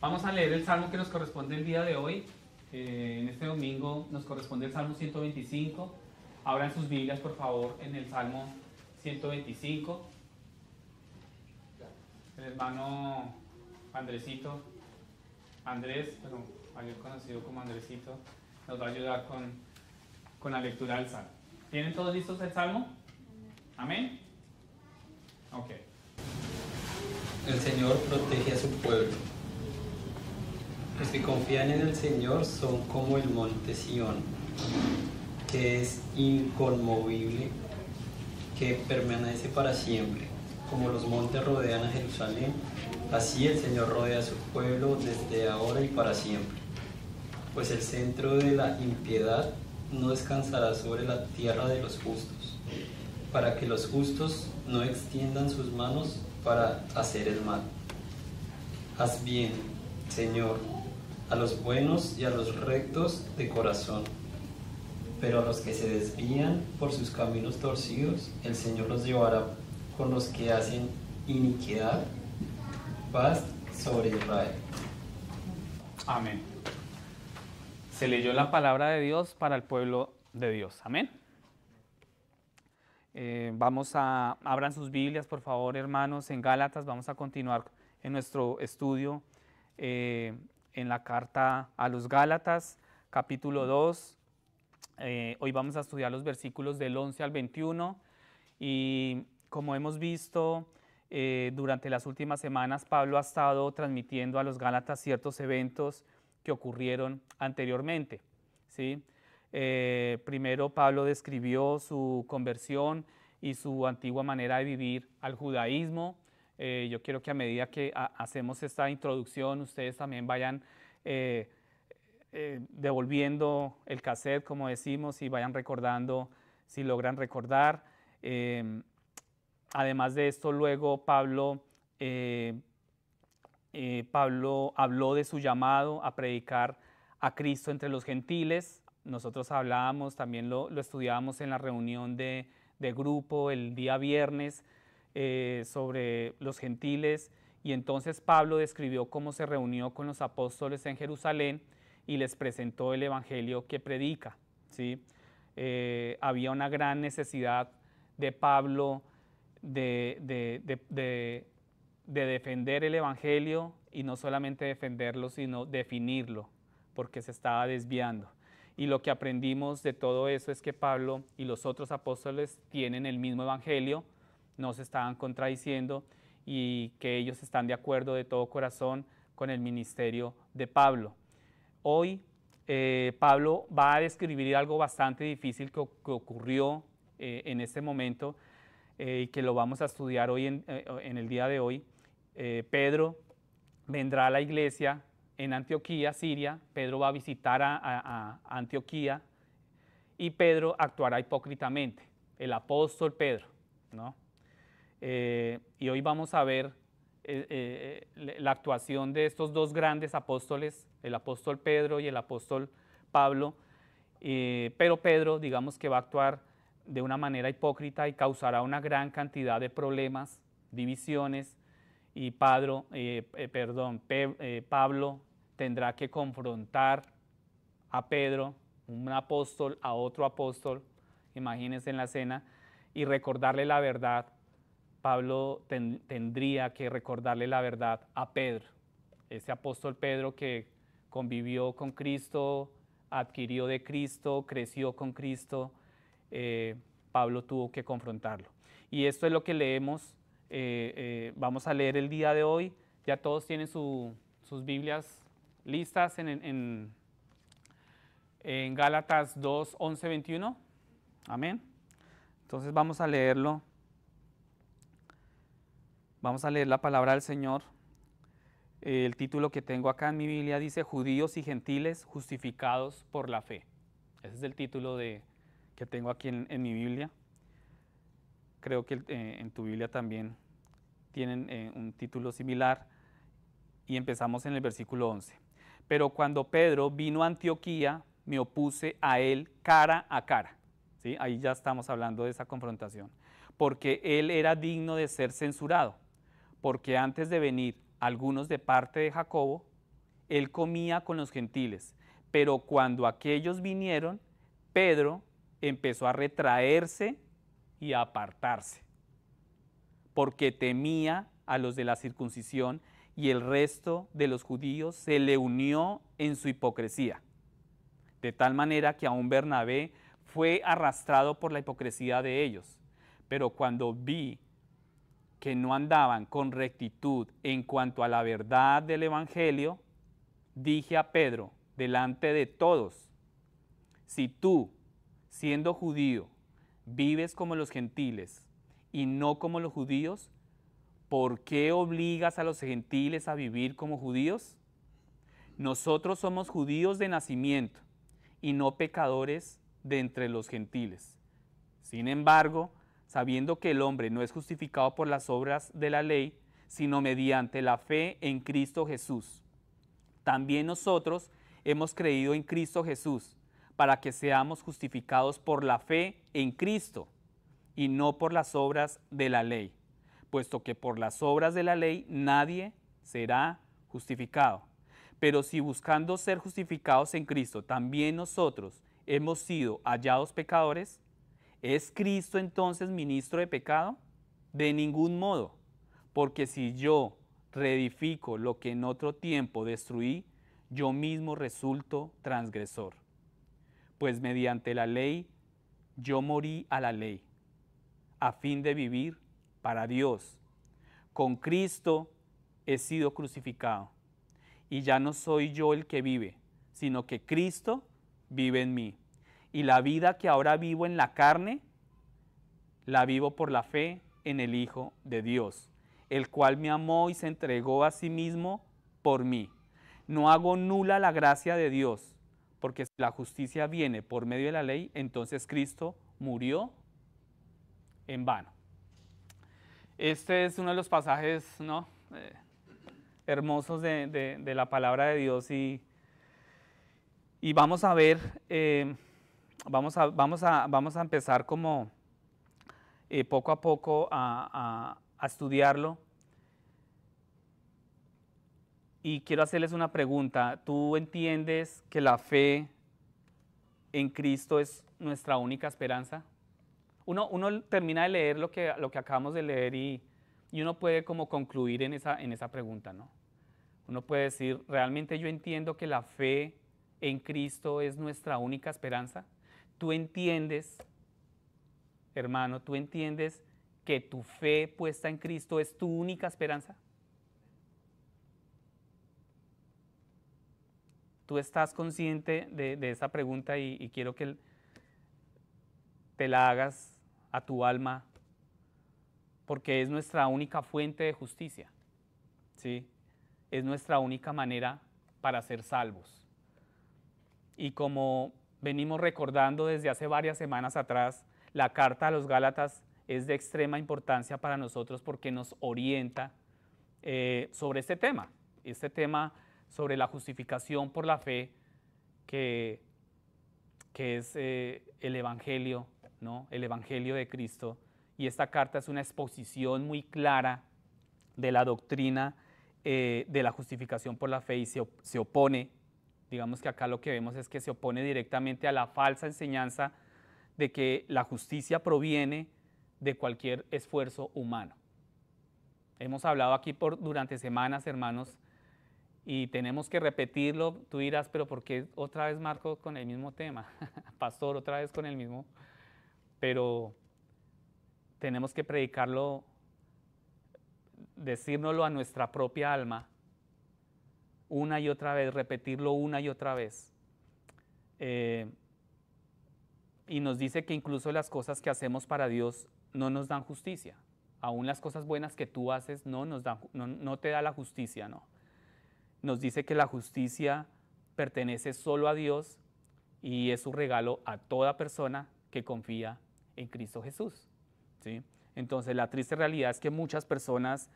Vamos a leer el salmo que nos corresponde el día de hoy. En este domingo nos corresponde el salmo 125. Abran sus Biblias, por favor, en el salmo 125. El hermano Andrés, pero mayor conocido como Andresito, nos va a ayudar con la lectura del salmo. ¿Tienen todos listos el salmo? ¿Amén? Ok. El Señor protege a su pueblo. Los que confían en el Señor son como el monte Sión, que es inconmovible, que permanece para siempre. Como los montes rodean a Jerusalén, así el Señor rodea a su pueblo desde ahora y para siempre. Pues el centro de la impiedad no descansará sobre la tierra de los justos, para que los justos no extiendan sus manos para hacer el mal. Haz bien, Señor, a los buenos y a los rectos de corazón, pero a los que se desvían por sus caminos torcidos, el Señor los llevará con los que hacen iniquidad. Paz sobre Israel. Amén. Se leyó la palabra de Dios para el pueblo de Dios. Amén. Abran sus Biblias, por favor, hermanos, en Gálatas. Vamos a continuar en nuestro estudio en la carta a los Gálatas, capítulo 2. Hoy vamos a estudiar los versículos del 11 al 21 y como hemos visto durante las últimas semanas, Pablo ha estado transmitiendo a los Gálatas ciertos eventos que ocurrieron anteriormente, ¿sí? Primero Pablo describió su conversión y su antigua manera de vivir al judaísmo. Yo quiero que a medida que hacemos esta introducción, ustedes también vayan devolviendo el cassette, como decimos, y vayan recordando, si logran recordar. Además de esto, luego Pablo habló de su llamado a predicar a Cristo entre los gentiles. Nosotros hablábamos, también lo estudiábamos en la reunión de grupo el día viernes sobre los gentiles, y entonces Pablo describió cómo se reunió con los apóstoles en Jerusalén y les presentó el evangelio que predica, ¿sí? Había una gran necesidad de Pablo de defender el evangelio, y no solamente defenderlo, sino definirlo, porque se estaba desviando. Y lo que aprendimos de todo eso es que Pablo y los otros apóstoles tienen el mismo evangelio, no se estaban contradiciendo, y que ellos están de acuerdo de todo corazón con el ministerio de Pablo. Hoy Pablo va a describir algo bastante difícil que ocurrió en este momento y que lo vamos a estudiar hoy en el día de hoy. Pedro vendrá a la iglesia en Antioquía, Siria. Pedro va a visitar a Antioquía y Pedro actuará hipócritamente, el apóstol Pedro, ¿no? Y hoy vamos a ver la actuación de estos dos grandes apóstoles, el apóstol Pedro y el apóstol Pablo, pero Pedro, digamos que va a actuar de una manera hipócrita y causará una gran cantidad de problemas, divisiones, y Pablo tendrá que confrontar a Pedro, un apóstol, a otro apóstol, imagínense en la escena, y recordarle la verdad. Pablo tendría que recordarle la verdad a Pedro, ese apóstol Pedro que convivió con Cristo, adquirió de Cristo, creció con Cristo. Pablo tuvo que confrontarlo. Y esto es lo que leemos, vamos a leer el día de hoy. Ya todos tienen sus Biblias listas en Gálatas 2, 11, 21. Amén. Entonces vamos a leerlo. Vamos a leer la palabra del Señor. El título que tengo acá en mi Biblia dice: Judíos y gentiles justificados por la fe. Ese es el título que tengo aquí en mi Biblia. Creo que en tu Biblia también tienen un título similar. Y empezamos en el versículo 11. Pero cuando Pedro vino a Antioquía, me opuse a él cara a cara. ¿Sí? Ahí ya estamos hablando de esa confrontación. Porque él era digno de ser censurado. Porque antes de venir algunos de parte de Jacobo, él comía con los gentiles, pero cuando aquellos vinieron, Pedro empezó a retraerse y a apartarse, porque temía a los de la circuncisión, y el resto de los judíos se le unió en su hipocresía, de tal manera que aún Bernabé fue arrastrado por la hipocresía de ellos. Pero cuando vi que no andaban con rectitud en cuanto a la verdad del evangelio, dije a Pedro delante de todos: si tú, siendo judío, vives como los gentiles y no como los judíos, ¿por qué obligas a los gentiles a vivir como judíos? Nosotros somos judíos de nacimiento y no pecadores de entre los gentiles. Sin embargo, sabiendo que el hombre no es justificado por las obras de la ley, sino mediante la fe en Cristo Jesús, también nosotros hemos creído en Cristo Jesús, para que seamos justificados por la fe en Cristo y no por las obras de la ley, puesto que por las obras de la ley nadie será justificado. Pero si buscando ser justificados en Cristo, también nosotros hemos sido hallados pecadores, ¿es Cristo entonces ministro de pecado? De ningún modo, porque si yo reedifico lo que en otro tiempo destruí, yo mismo resulto transgresor. Pues mediante la ley yo morí a la ley, a fin de vivir para Dios. Con Cristo he sido crucificado, y ya no soy yo el que vive, sino que Cristo vive en mí. Y la vida que ahora vivo en la carne, la vivo por la fe en el Hijo de Dios, el cual me amó y se entregó a sí mismo por mí. No hago nula la gracia de Dios, porque si la justicia viene por medio de la ley, entonces Cristo murió en vano. Este es uno de los pasajes, ¿no?, hermosos de la palabra de Dios, y vamos a ver, vamos a empezar como poco a poco a estudiarlo. Y quiero hacerles una pregunta. ¿Tú entiendes que la fe en Cristo es nuestra única esperanza? Uno termina de leer lo que acabamos de leer y uno puede como concluir en esa pregunta, ¿no? Uno puede decir, ¿realmente yo entiendo que la fe en Cristo es nuestra única esperanza? ¿Tú entiendes, hermano, tú entiendes que tu fe puesta en Cristo es tu única esperanza? ¿Tú estás consciente de esa pregunta y quiero que te la hagas a tu alma, porque es nuestra única fuente de justicia, ¿sí? Es nuestra única manera para ser salvos. Y como venimos recordando desde hace varias semanas atrás, la carta a los Gálatas es de extrema importancia para nosotros porque nos orienta sobre este tema sobre la justificación por la fe, que es el Evangelio, ¿no?, el Evangelio de Cristo. Y esta carta es una exposición muy clara de la doctrina de la justificación por la fe, y se opone, digamos que acá lo que vemos es que se opone directamente a la falsa enseñanza de que la justicia proviene de cualquier esfuerzo humano. Hemos hablado aquí durante semanas, hermanos, y tenemos que repetirlo. Tú dirás, pero ¿por qué otra vez Marco con el mismo tema? Pastor, otra vez con el mismo. Pero tenemos que predicarlo, decírnoslo a nuestra propia alma una y otra vez, repetirlo una y otra vez. Y nos dice que incluso las cosas que hacemos para Dios no nos dan justicia. Aún las cosas buenas que tú haces no te da la justicia, ¿no? Nos dice que la justicia pertenece solo a Dios y es un regalo a toda persona que confía en Cristo Jesús, ¿sí? Entonces la triste realidad es que muchas personas,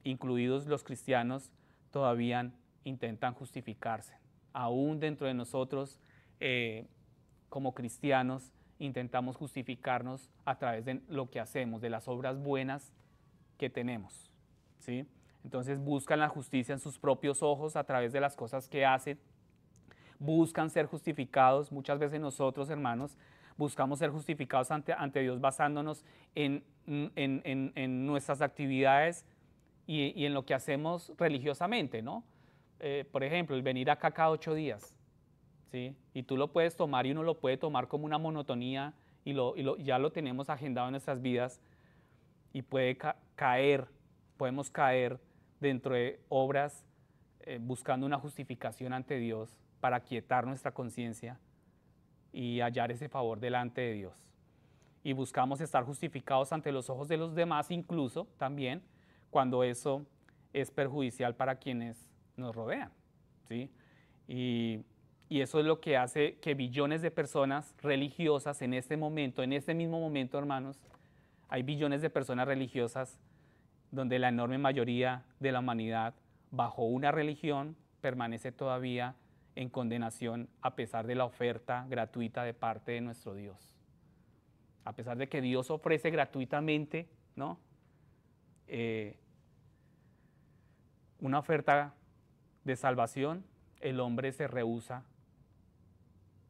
incluidos los cristianos, todavía intentan justificarse. Aún dentro de nosotros, como cristianos, intentamos justificarnos a través de lo que hacemos, de las obras buenas que tenemos, ¿sí? Entonces buscan la justicia en sus propios ojos a través de las cosas que hacen, buscan ser justificados. Muchas veces nosotros, hermanos, buscamos ser justificados ante Dios basándonos en nuestras actividades y en lo que hacemos religiosamente, ¿no? Por ejemplo, el venir acá cada 8 días, ¿sí? Y tú lo puedes tomar y uno lo puede tomar como una monotonía y ya lo tenemos agendado en nuestras vidas y podemos caer dentro de obras buscando una justificación ante Dios para quietar nuestra conciencia y hallar ese favor delante de Dios. Y buscamos estar justificados ante los ojos de los demás, incluso también cuando eso es perjudicial para quienes nos rodean, ¿sí? Y eso es lo que hace que billones de personas religiosas en este momento, en este mismo momento, hermanos, hay billones de personas religiosas donde la enorme mayoría de la humanidad, bajo una religión, permanece todavía en condenación a pesar de la oferta gratuita de parte de nuestro Dios. A pesar de que Dios ofrece gratuitamente, ¿no? Una oferta de salvación, el hombre se rehúsa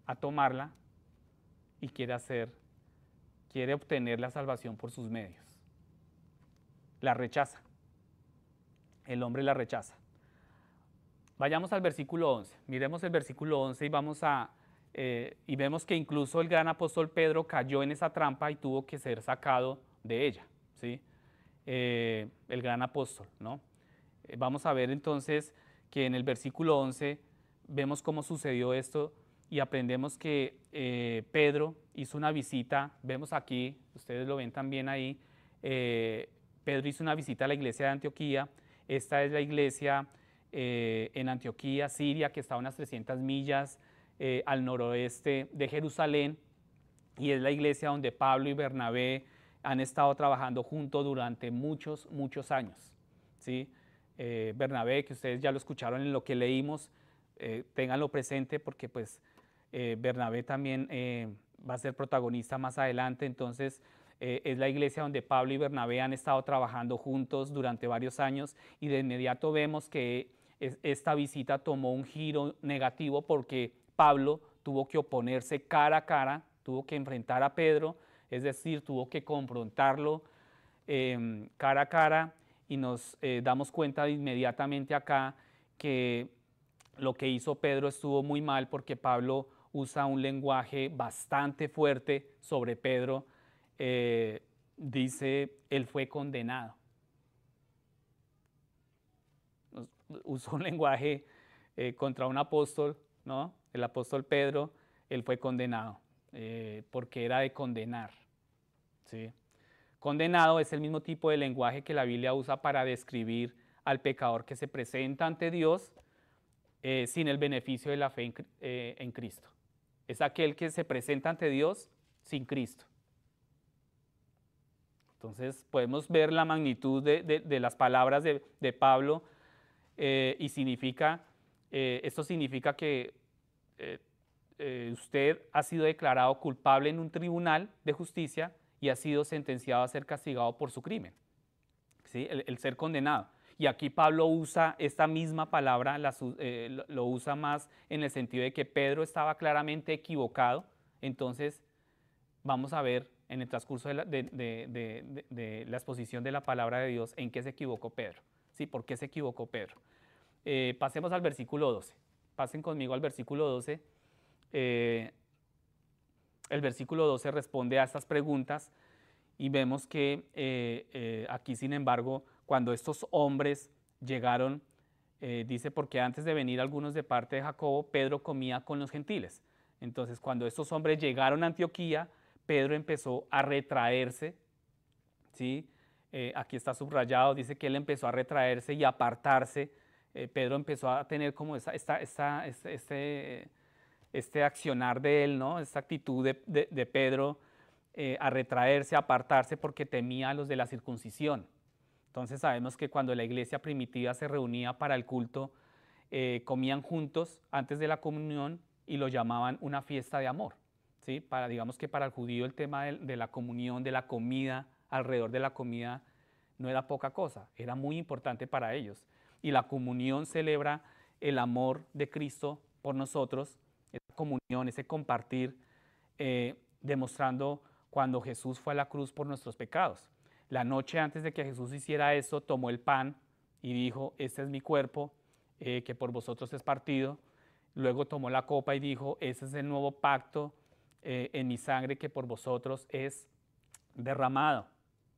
a tomarla y quiere obtener la salvación por sus medios. La rechaza. El hombre la rechaza. Vayamos al versículo 11. Miremos el versículo 11 y vemos que incluso el gran apóstol Pedro cayó en esa trampa y tuvo que ser sacado de ella, ¿sí? El gran apóstol, ¿no? Vamos a ver entonces que en el versículo 11 vemos cómo sucedió esto y aprendemos que Pedro hizo una visita. Vemos aquí, ustedes lo ven también ahí, Pedro hizo una visita a la iglesia de Antioquía. Esta es la iglesia en Antioquía, Siria, que está a unas 300 millas al noroeste de Jerusalén, y es la iglesia donde Pablo y Bernabé han estado trabajando juntos durante muchos, muchos años, ¿sí? Bernabé, que ustedes ya lo escucharon en lo que leímos, ténganlo presente porque pues Bernabé también va a ser protagonista más adelante. Entonces es la iglesia donde Pablo y Bernabé han estado trabajando juntos durante varios años, y de inmediato vemos que esta visita tomó un giro negativo porque Pablo tuvo que oponerse cara a cara, tuvo que enfrentar a Pedro, es decir, tuvo que confrontarlo cara a cara, y nos damos cuenta inmediatamente acá que lo que hizo Pedro estuvo muy mal porque Pablo usa un lenguaje bastante fuerte sobre Pedro. Dice, él fue condenado. Usó un lenguaje contra un apóstol, ¿no? El apóstol Pedro, él fue condenado, porque era de condenar, ¿sí? Condenado es el mismo tipo de lenguaje que la Biblia usa para describir al pecador que se presenta ante Dios sin el beneficio de la fe en Cristo. Es aquel que se presenta ante Dios sin Cristo. Entonces podemos ver la magnitud de las palabras de Pablo, y esto significa que usted ha sido declarado culpable en un tribunal de justicia y ha sido sentenciado a ser castigado por su crimen, ¿sí? El ser condenado. Y aquí Pablo usa esta misma palabra, lo usa más en el sentido de que Pedro estaba claramente equivocado. Entonces vamos a ver en el transcurso de la exposición de la palabra de Dios en qué se equivocó Pedro, ¿sí? ¿Por qué se equivocó Pedro? Pasemos al versículo 12. Pasen conmigo al versículo 12. El versículo 12 responde a estas preguntas y vemos que aquí, sin embargo, cuando estos hombres llegaron, dice, porque antes de venir algunos de parte de Jacobo, Pedro comía con los gentiles. Entonces, cuando estos hombres llegaron a Antioquía, Pedro empezó a retraerse, ¿sí? Aquí está subrayado, dice que él empezó a retraerse y apartarse. Pedro empezó a tener como este accionar de él, ¿no? Esta actitud de Pedro a retraerse, a apartarse porque temía a los de la circuncisión. Entonces sabemos que cuando la iglesia primitiva se reunía para el culto, comían juntos antes de la comunión y lo llamaban una fiesta de amor, ¿sí? Digamos que para el judío el tema de la comunión, de la comida, alrededor de la comida, no era poca cosa, era muy importante para ellos. Y la comunión celebra el amor de Cristo por nosotros, esa comunión, ese compartir, demostrando cuando Jesús fue a la cruz por nuestros pecados. La noche antes de que Jesús hiciera eso, tomó el pan y dijo, este es mi cuerpo, que por vosotros es partido. Luego tomó la copa y dijo, ese es el nuevo pacto en mi sangre que por vosotros es derramado.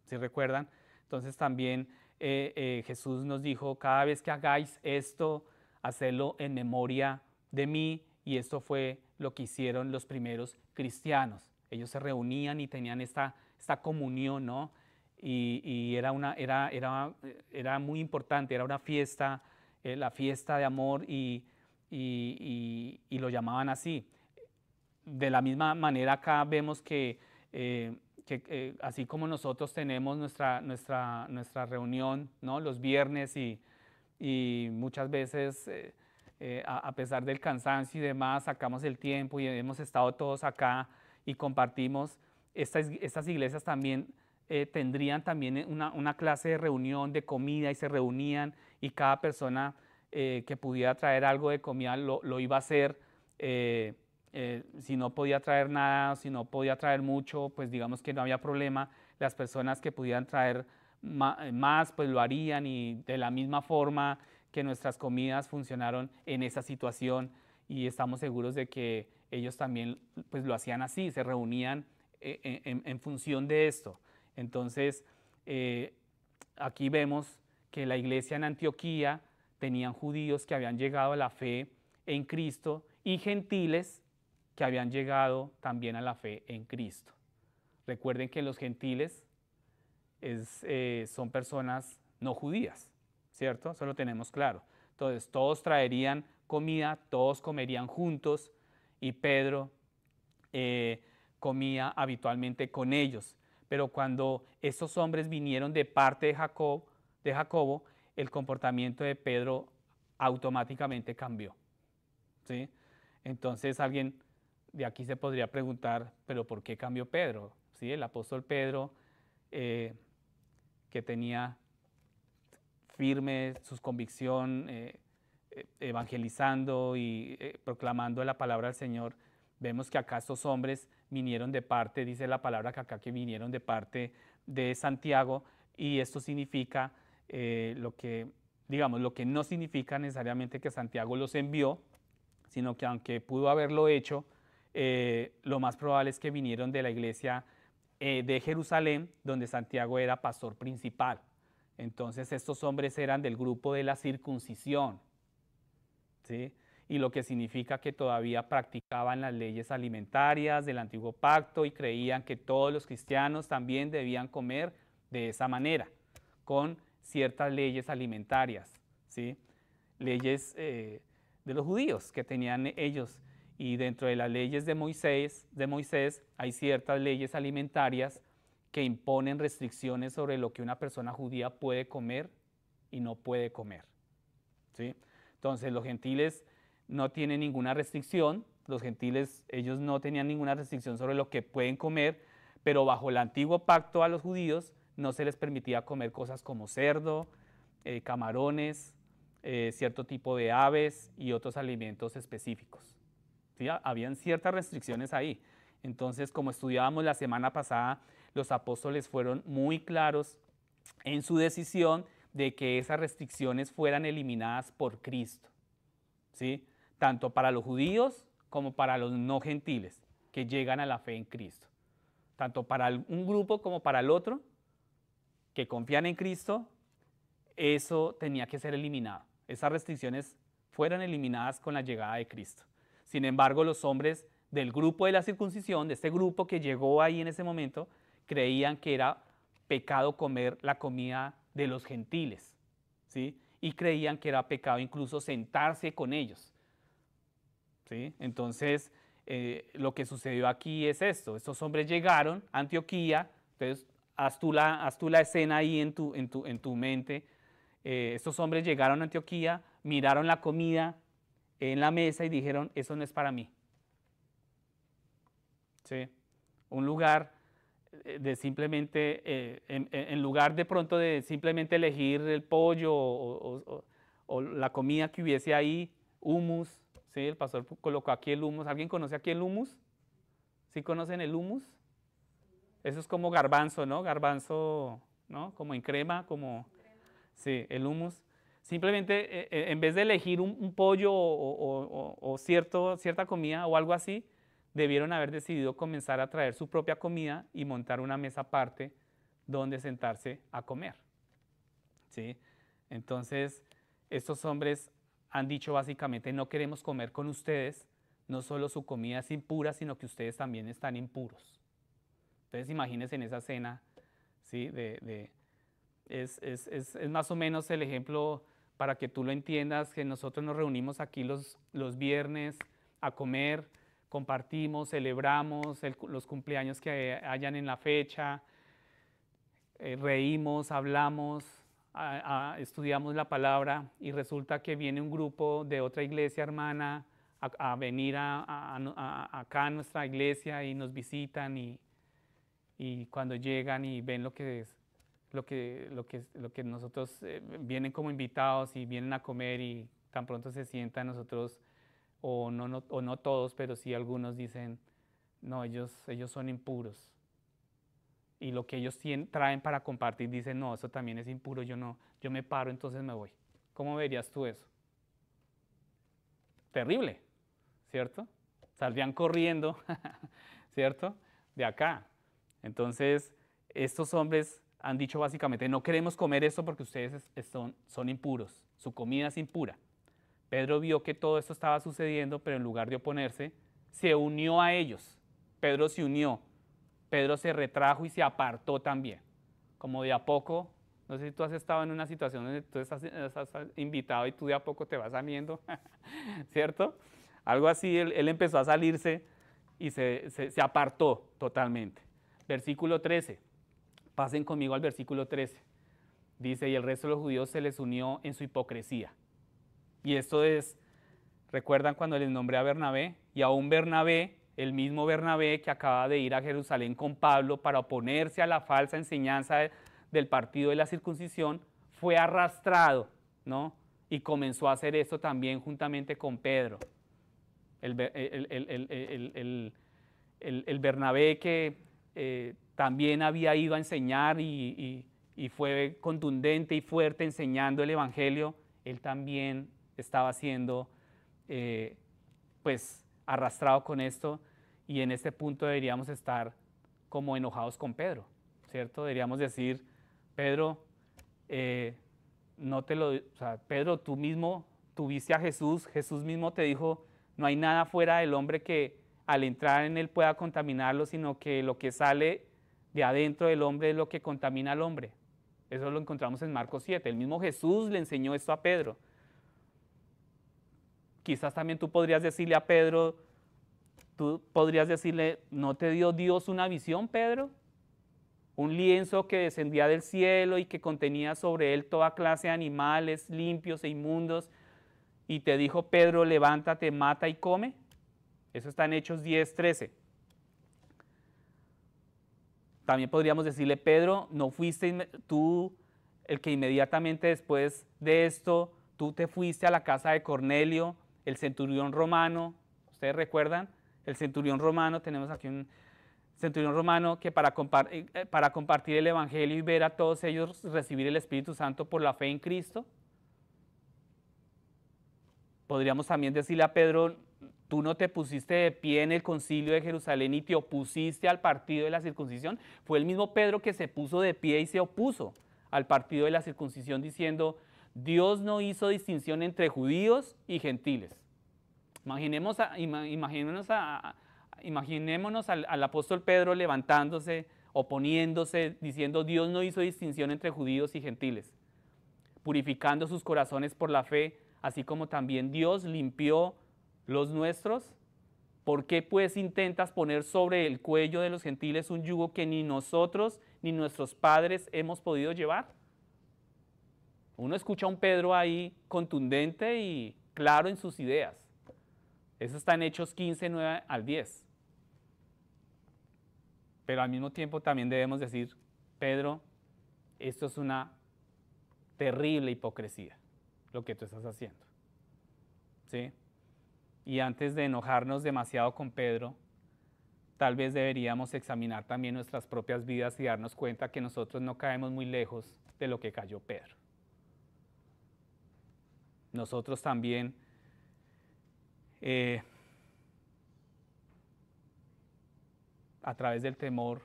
¿Sí recuerdan? Entonces también Jesús nos dijo, cada vez que hagáis esto, hacedlo en memoria de mí, y esto fue lo que hicieron los primeros cristianos. Ellos se reunían y tenían esta comunión, ¿no? Y era muy importante, era una fiesta, la fiesta de amor, y lo llamaban así. De la misma manera acá vemos que así como nosotros tenemos nuestra reunión, ¿no? Los viernes, y muchas veces a pesar del cansancio y demás, sacamos el tiempo y hemos estado todos acá y compartimos. Estas iglesias también tendrían también una clase de reunión de comida, y se reunían, y cada persona que pudiera traer algo de comida lo iba a hacer. Si no podía traer nada, si no podía traer mucho, pues digamos que no había problema. Las personas que pudieran traer más, pues lo harían, y de la misma forma que nuestras comidas funcionaron en esa situación, y estamos seguros de que ellos también pues lo hacían así, se reunían en función de esto. Entonces, aquí vemos que la iglesia en Antioquía tenían judíos que habían llegado a la fe en Cristo y gentiles que habían llegado también a la fe en Cristo. Recuerden que los gentiles son personas no judías, ¿cierto? Eso lo tenemos claro. Entonces, todos traerían comida, todos comerían juntos, y Pedro comía habitualmente con ellos. Pero cuando estos hombres vinieron de parte de Jacobo, el comportamiento de Pedro automáticamente cambió, ¿sí? Entonces alguien de aquí se podría preguntar, ¿pero por qué cambió Pedro? ¿Sí? El apóstol Pedro, que tenía firme su convicción, evangelizando y proclamando la palabra del Señor, vemos que acá estos hombres vinieron de parte, dice la palabra que acá que vinieron de parte de Santiago, y esto significa lo que no significa necesariamente que Santiago los envió, sino que aunque pudo haberlo hecho, lo más probable es que vinieron de la iglesia de Jerusalén, donde Santiago era pastor principal. Entonces estos hombres eran del grupo de la circuncisión, ¿sí? Y lo que significa que todavía practicaban las leyes alimentarias del antiguo pacto y creían que todos los cristianos también debían comer de esa manera, con ciertas leyes alimentarias, ¿sí? Leyes de los judíos que tenían ellos. Y dentro de las leyes de Moisés hay ciertas leyes alimentarias que imponen restricciones sobre lo que una persona judía puede comer y no puede comer, ¿sí? Entonces los gentiles no tienen ninguna restricción, los gentiles ellos no tenían ninguna restricción sobre lo que pueden comer, pero bajo el antiguo pacto a los judíos no se les permitía comer cosas como cerdo, camarones, cierto tipo de aves y otros alimentos específicos, ¿sí? Habían ciertas restricciones ahí. Entonces, como estudiábamos la semana pasada, los apóstoles fueron muy claros en su decisión de que esas restricciones fueran eliminadas por Cristo, ¿sí? Tanto para los judíos como para los no gentiles que llegan a la fe en Cristo. Tanto para un grupo como para el otro que confían en Cristo, eso tenía que ser eliminado. Esas restricciones fueron eliminadas con la llegada de Cristo. Sin embargo, los hombres del grupo de la circuncisión, de este grupo que llegó ahí en ese momento, creían que era pecado comer la comida de los gentiles, ¿sí? Y creían que era pecado incluso sentarse con ellos, ¿sí? Entonces, lo que sucedió aquí es esto. Estos hombres llegaron a Antioquía. Entonces, haz tú la escena ahí en tu mente. Estos hombres llegaron a Antioquía, miraron la comida en la mesa y dijeron, eso no es para mí, ¿sí? Un lugar de simplemente, en lugar de pronto de simplemente elegir el pollo o la comida que hubiese ahí, hummus, ¿sí? El pastor colocó aquí el hummus. ¿Alguien conoce aquí el hummus? ¿Sí conocen el hummus? Eso es como garbanzo, ¿no? Garbanzo, ¿no? Como en crema, como, sí, el hummus. Simplemente, en vez de elegir un pollo o cierta comida o algo así, debieron haber decidido comenzar a traer su propia comida y montar una mesa aparte donde sentarse a comer, ¿sí? Entonces, estos hombres han dicho básicamente, no queremos comer con ustedes, no solo su comida es impura, sino que ustedes también están impuros. Entonces, imagínense en esa cena, ¿sí? Es más o menos el ejemplo para que tú lo entiendas, que nosotros nos reunimos aquí los viernes a comer, compartimos, celebramos los cumpleaños que hayan en la fecha, reímos, hablamos, estudiamos la palabra y resulta que viene un grupo de otra iglesia hermana a venir acá a nuestra iglesia y nos visitan y cuando llegan y ven lo que nosotros vienen como invitados y vienen a comer y tan pronto se sientan nosotros, o no todos, pero sí algunos dicen, no, ellos son impuros. Y lo que ellos traen para compartir dicen, no, eso también es impuro, yo me paro, entonces me voy. ¿Cómo verías tú eso? Terrible, ¿cierto? Saldrían corriendo, ¿cierto? De acá. Entonces, estos hombres han dicho básicamente, no queremos comer esto porque ustedes son impuros, su comida es impura. Pedro vio que todo esto estaba sucediendo, pero en lugar de oponerse, se unió a ellos. Pedro se unió, Pedro se retrajo y se apartó también. Como de a poco, no sé si tú has estado en una situación donde tú estás invitado y tú de a poco te vas saliendo, ¿cierto? Algo así, él empezó a salirse y se apartó totalmente. Versículo 13. Pasen conmigo al versículo 13. Dice, y el resto de los judíos se les unió en su hipocresía. Y esto es, ¿recuerdan cuando les nombré a Bernabé? Y aún Bernabé, el mismo Bernabé que acaba de ir a Jerusalén con Pablo para oponerse a la falsa enseñanza del partido de la circuncisión, fue arrastrado, ¿no? Y comenzó a hacer esto también juntamente con Pedro. El Bernabé que también había ido a enseñar y fue contundente y fuerte enseñando el Evangelio, él también estaba siendo pues arrastrado con esto, y en este punto deberíamos estar como enojados con Pedro, ¿cierto? Deberíamos decir, Pedro, Pedro, tú mismo tuviste a Jesús, Jesús mismo te dijo, no hay nada fuera del hombre que al entrar en él pueda contaminarlo, sino que lo que sale de adentro del hombre es lo que contamina al hombre. Eso lo encontramos en Marcos 7. El mismo Jesús le enseñó esto a Pedro. Quizás también tú podrías decirle a Pedro, tú podrías decirle, ¿no te dio Dios una visión, Pedro? Un lienzo que descendía del cielo y que contenía sobre él toda clase de animales limpios e inmundos, y te dijo, Pedro, levántate, mata y come. Eso está en Hechos 10:13. También podríamos decirle, Pedro, ¿no fuiste tú el que inmediatamente después de esto, tú te fuiste a la casa de Cornelio, el centurión romano? ¿Ustedes recuerdan? El centurión romano, tenemos aquí un centurión romano que para compartir el Evangelio y ver a todos ellos recibir el Espíritu Santo por la fe en Cristo. Podríamos también decirle a Pedro, tú no te pusiste de pie en el concilio de Jerusalén y te opusiste al partido de la circuncisión. Fue el mismo Pedro que se puso de pie y se opuso al partido de la circuncisión diciendo, Dios no hizo distinción entre judíos y gentiles. Imaginémonos al apóstol Pedro levantándose, oponiéndose, diciendo, Dios no hizo distinción entre judíos y gentiles, purificando sus corazones por la fe, así como también Dios limpió los nuestros. ¿Por qué pues intentas poner sobre el cuello de los gentiles un yugo que ni nosotros ni nuestros padres hemos podido llevar? Uno escucha a un Pedro ahí contundente y claro en sus ideas. Eso está en Hechos 15, 9 al 10. Pero al mismo tiempo también debemos decir, Pedro, esto es una terrible hipocresía, lo que tú estás haciendo. ¿Sí? Y antes de enojarnos demasiado con Pedro, tal vez deberíamos examinar también nuestras propias vidas y darnos cuenta que nosotros no caemos muy lejos de lo que cayó Pedro. Nosotros también a través del temor,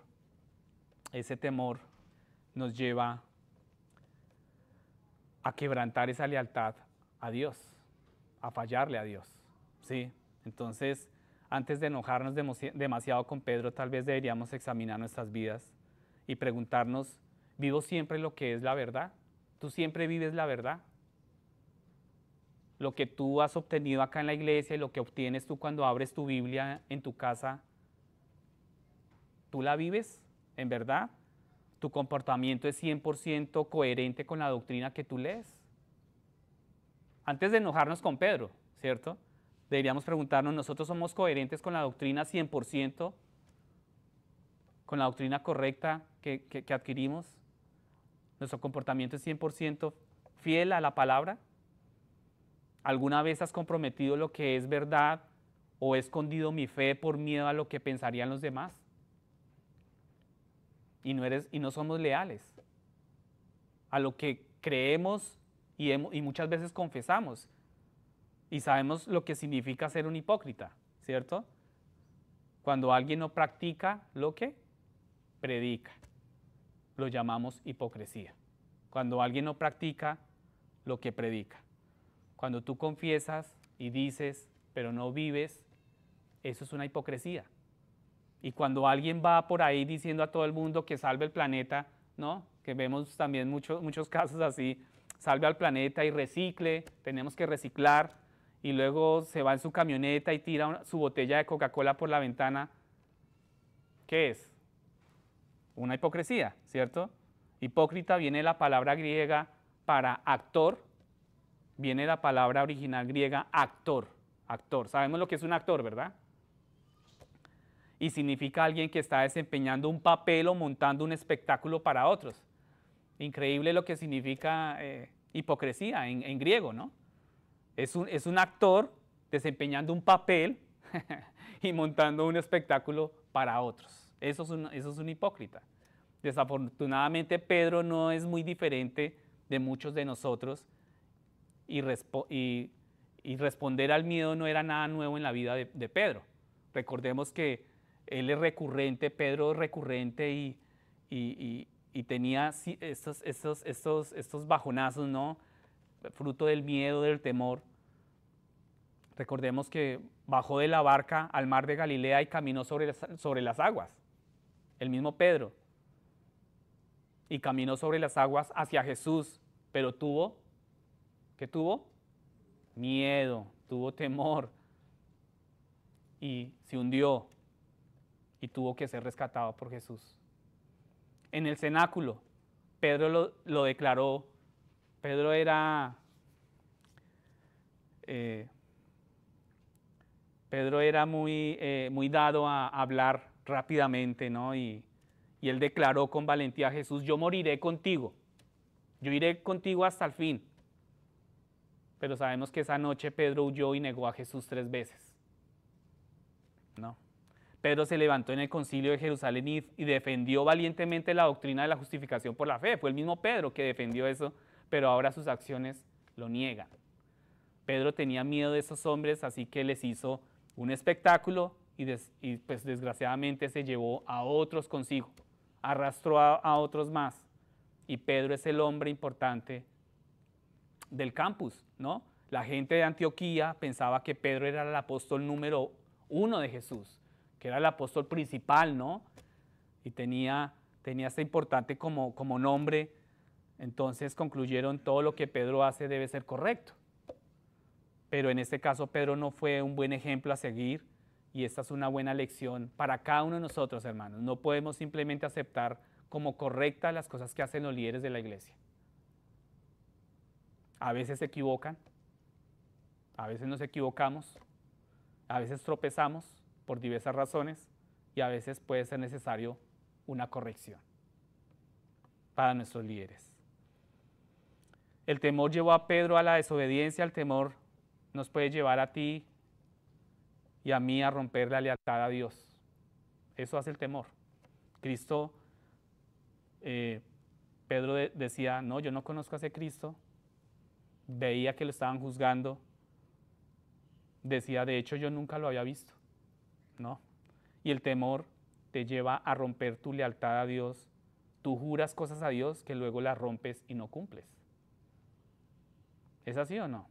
ese temor nos lleva a quebrantar esa lealtad a Dios, a fallarle a Dios, ¿sí? Entonces, antes de enojarnos demasiado con Pedro, tal vez deberíamos examinar nuestras vidas y preguntarnos, ¿vivo siempre lo que es la verdad? ¿Tú siempre vives la verdad? Lo que tú has obtenido acá en la iglesia y lo que obtienes tú cuando abres tu Biblia en tu casa, ¿tú la vives en verdad? ¿Tu comportamiento es 100% coherente con la doctrina que tú lees? Antes de enojarnos con Pedro, ¿cierto? Deberíamos preguntarnos, ¿nosotros somos coherentes con la doctrina 100%? ¿Con la doctrina correcta que adquirimos? ¿Nuestro comportamiento es 100% fiel a la palabra? ¿Alguna vez has comprometido lo que es verdad o he escondido mi fe por miedo a lo que pensarían los demás? Y no somos leales a lo que creemos y muchas veces confesamos. Y sabemos lo que significa ser un hipócrita, ¿cierto? Cuando alguien no practica lo que predica, lo llamamos hipocresía. Cuando alguien no practica lo que predica. Cuando tú confiesas y dices, pero no vives, eso es una hipocresía. Y cuando alguien va por ahí diciendo a todo el mundo que salve el planeta, ¿no? Que vemos también muchos casos así, salve al planeta y recicle, tenemos que reciclar, y luego se va en su camioneta y tira su botella de Coca-Cola por la ventana. ¿Qué es? Una hipocresía, ¿cierto? Hipócrita viene de la palabra griega para actor, viene la palabra original griega actor. Sabemos lo que es un actor, ¿verdad? Y significa alguien que está desempeñando un papel o montando un espectáculo para otros. Increíble lo que significa hipocresía en griego, ¿no? Es un actor desempeñando un papel y montando un espectáculo para otros. Eso es un hipócrita. Desafortunadamente Pedro no es muy diferente de muchos de nosotros y responder al miedo no era nada nuevo en la vida de Pedro. Recordemos que él es recurrente, Pedro es recurrente y tenía estos bajonazos, ¿no? Fruto del miedo, del temor. Recordemos que bajó de la barca al mar de Galilea y caminó sobre las aguas, el mismo Pedro, y caminó sobre las aguas hacia Jesús, pero ¿qué tuvo? Miedo, tuvo temor y se hundió y tuvo que ser rescatado por Jesús. En el cenáculo, Pedro lo declaró. Pedro era muy dado a hablar rápidamente, ¿no? Y él declaró con valentía a Jesús, yo moriré contigo, yo iré contigo hasta el fin. Pero sabemos que esa noche Pedro huyó y negó a Jesús 3 veces, ¿no? Pedro se levantó en el concilio de Jerusalén y defendió valientemente la doctrina de la justificación por la fe. Fue el mismo Pedro que defendió eso, pero ahora sus acciones lo niegan. Pedro tenía miedo de esos hombres, así que les hizo un espectáculo y pues desgraciadamente se llevó a otros consigo, arrastró a otros más. Y Pedro es el hombre importante del campus, ¿no? La gente de Antioquía pensaba que Pedro era el apóstol número 1 de Jesús, que era el apóstol principal, ¿no? Y tenía este importante como nombre. Entonces concluyeron, todo lo que Pedro hace debe ser correcto. Pero en este caso Pedro no fue un buen ejemplo a seguir y esta es una buena lección para cada uno de nosotros, hermanos. No podemos simplemente aceptar como correctas las cosas que hacen los líderes de la iglesia. A veces se equivocan, a veces nos equivocamos, a veces tropezamos por diversas razones y a veces puede ser necesario una corrección para nuestros líderes. El temor llevó a Pedro a la desobediencia, el temor nos puede llevar a ti y a mí a romper la lealtad a Dios. Eso hace el temor. Cristo, Pedro decía, no, yo no conozco a ese Cristo, veía que lo estaban juzgando, decía, de hecho yo nunca lo había visto, ¿no? Y el temor te lleva a romper tu lealtad a Dios. Tú juras cosas a Dios que luego las rompes y no cumples. ¿Es así o no?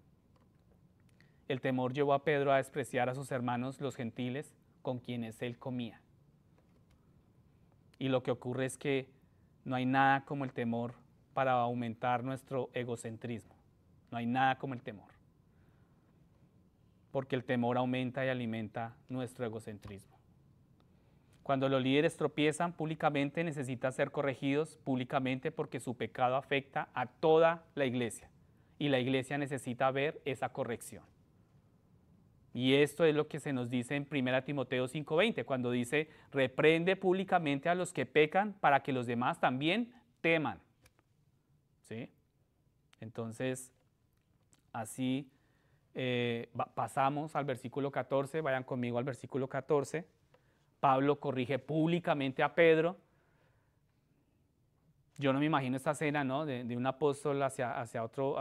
El temor llevó a Pedro a despreciar a sus hermanos los gentiles con quienes él comía. Y lo que ocurre es que no hay nada como el temor para aumentar nuestro egocentrismo. No hay nada como el temor. Porque el temor aumenta y alimenta nuestro egocentrismo. Cuando los líderes tropiezan públicamente, necesitan ser corregidos públicamente porque su pecado afecta a toda la iglesia. Y la iglesia necesita ver esa corrección. Y esto es lo que se nos dice en 1 Timoteo 5:20, cuando dice, reprende públicamente a los que pecan para que los demás también teman. ¿Sí? Entonces, así pasamos al versículo 14, vayan conmigo al versículo 14. Pablo corrige públicamente a Pedro. Yo no me imagino esta escena, ¿no? de un apóstol hacia otro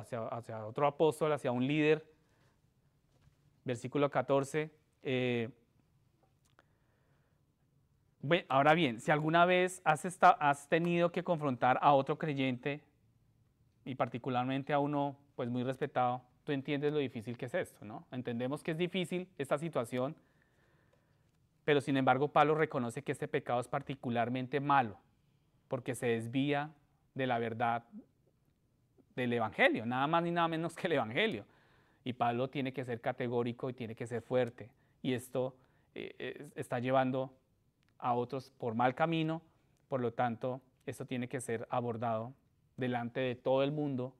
apóstol, hacia un líder. Versículo 14. Bueno, ahora bien, si alguna vez has tenido que confrontar a otro creyente, y particularmente a uno pues muy respetado, tú entiendes lo difícil que es esto, ¿no? Entendemos que es difícil esta situación, pero sin embargo Pablo reconoce que este pecado es particularmente malo, porque se desvía de la verdad del Evangelio, nada más ni nada menos que el Evangelio. Y Pablo tiene que ser categórico y tiene que ser fuerte. Y esto está llevando a otros por mal camino, por lo tanto, esto tiene que ser abordado delante de todo el mundo.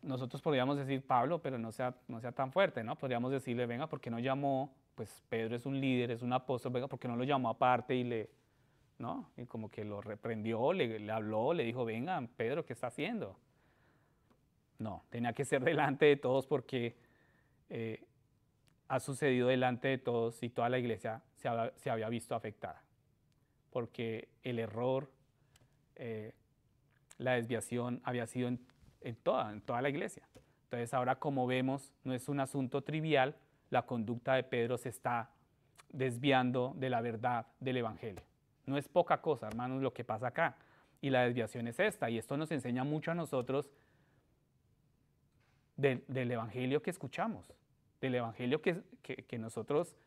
Nosotros podríamos decir, Pablo, pero no sea tan fuerte, ¿no? Podríamos decirle, venga, ¿por qué no llamó? Pues Pedro es un líder, es un apóstol, venga, ¿por qué no lo llamó aparte y ¿no? Y como que lo reprendió, le habló, le dijo, venga, Pedro, ¿qué está haciendo? No, tenía que ser delante de todos porque ha sucedido delante de todos y toda la iglesia se había visto afectada. Porque el error, la desviación había sido en toda la iglesia. Entonces ahora, como vemos, no es un asunto trivial, la conducta de Pedro se está desviando de la verdad del Evangelio. No es poca cosa, hermanos, lo que pasa acá. Y la desviación es esta, y esto nos enseña mucho a nosotros del Evangelio que escuchamos, del Evangelio que nosotros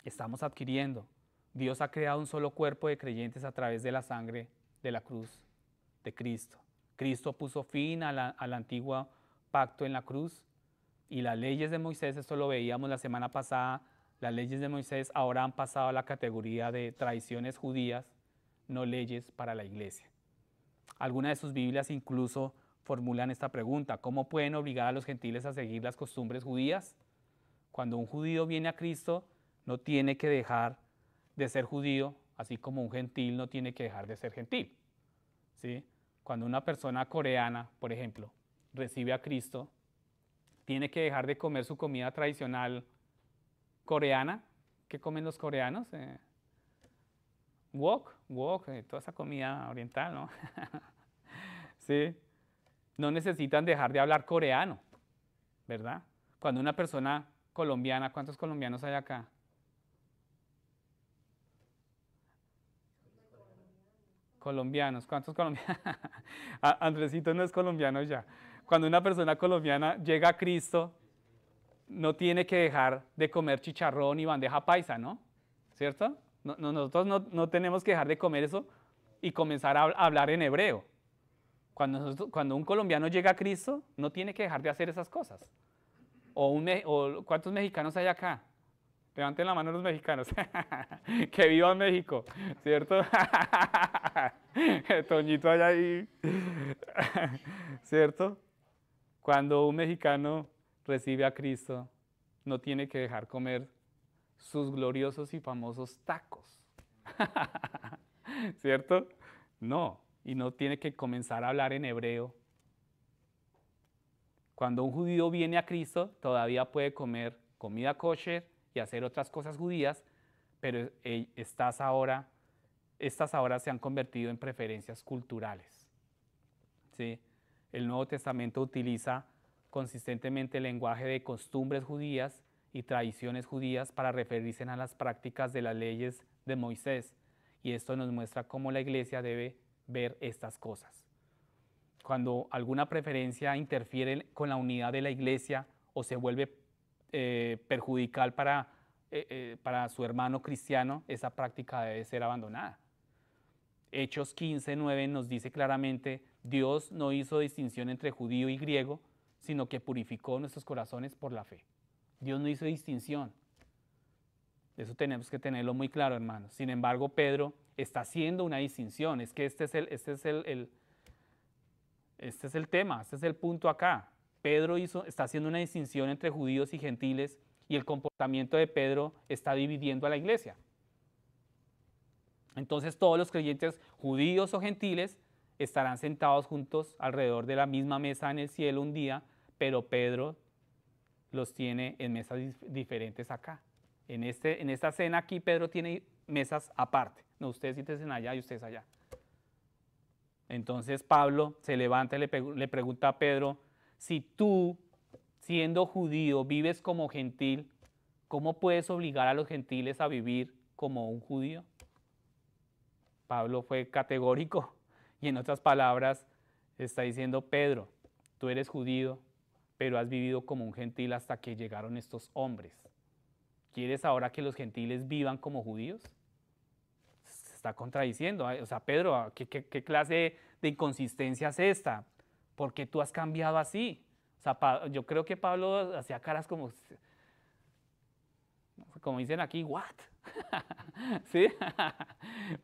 estamos adquiriendo. Dios ha creado un solo cuerpo de creyentes a través de la sangre de la cruz de Cristo. Cristo puso fin al antiguo pacto en la cruz y las leyes de Moisés, esto lo veíamos la semana pasada, las leyes de Moisés ahora han pasado a la categoría de tradiciones judías, no leyes para la iglesia. Algunas de sus Biblias incluso formulan esta pregunta, ¿cómo pueden obligar a los gentiles a seguir las costumbres judías? Cuando un judío viene a Cristo, no tiene que dejar de ser judío, así como un gentil no tiene que dejar de ser gentil. ¿Sí? Cuando una persona coreana, por ejemplo, recibe a Cristo, tiene que dejar de comer su comida tradicional coreana. ¿Qué comen los coreanos? Wok, toda esa comida oriental, ¿no? ¿Sí? No necesitan dejar de hablar coreano, ¿verdad? Cuando una persona colombiana, ¿cuántos colombianos hay acá? Colombianos, ¿cuántos colombianos? Andresito no es colombiano ya. Cuando una persona colombiana llega a Cristo, no tiene que dejar de comer chicharrón y bandeja paisa, ¿no? ¿Cierto? Nosotros no tenemos que dejar de comer eso y comenzar a hablar en hebreo. Cuando un colombiano llega a Cristo, no tiene que dejar de hacer esas cosas. O ¿cuántos mexicanos hay acá? Levanten la mano los mexicanos. Que viva México, ¿cierto? Toñito allá ahí. ¿Cierto? Cuando un mexicano recibe a Cristo, no tiene que dejar comer sus gloriosos y famosos tacos. ¿Cierto? No, y no tiene que comenzar a hablar en hebreo. Cuando un judío viene a Cristo, todavía puede comer comida kosher y hacer otras cosas judías, pero estas ahora se han convertido en preferencias culturales. ¿Sí? El Nuevo Testamento utiliza consistentemente el lenguaje de costumbres judías y tradiciones judías para referirse a las prácticas de las leyes de Moisés. Y esto nos muestra cómo la iglesia debe ver estas cosas. Cuando alguna preferencia interfiere con la unidad de la iglesia o se vuelve perjudicial para su hermano cristiano, esa práctica debe ser abandonada. Hechos 15:9 nos dice claramente, Dios no hizo distinción entre judío y griego, sino que purificó nuestros corazones por la fe. Dios no hizo distinción. Eso tenemos que tenerlo muy claro, hermanos. Sin embargo, Pedro está haciendo una distinción. Es que este es el tema, este es el punto acá. Pedro está haciendo una distinción entre judíos y gentiles y el comportamiento de Pedro está dividiendo a la iglesia. Entonces todos los creyentes, judíos o gentiles, estarán sentados juntos alrededor de la misma mesa en el cielo un día, pero Pedro los tiene en mesas diferentes acá. En esta cena aquí Pedro tiene mesas aparte. No, ustedes siéntense allá y ustedes allá. Entonces Pablo se levanta y le pregunta a Pedro, si tú, siendo judío, vives como gentil, ¿cómo puedes obligar a los gentiles a vivir como un judío? Pablo fue categórico y en otras palabras está diciendo, Pedro, tú eres judío, pero has vivido como un gentil hasta que llegaron estos hombres. ¿Quieres ahora que los gentiles vivan como judíos? Se está contradiciendo. O sea, Pedro, ¿qué clase de inconsistencia es esta? ¿Por qué tú has cambiado así? O sea, yo creo que Pablo hacía caras como dicen aquí, ¿what? ¿Sí?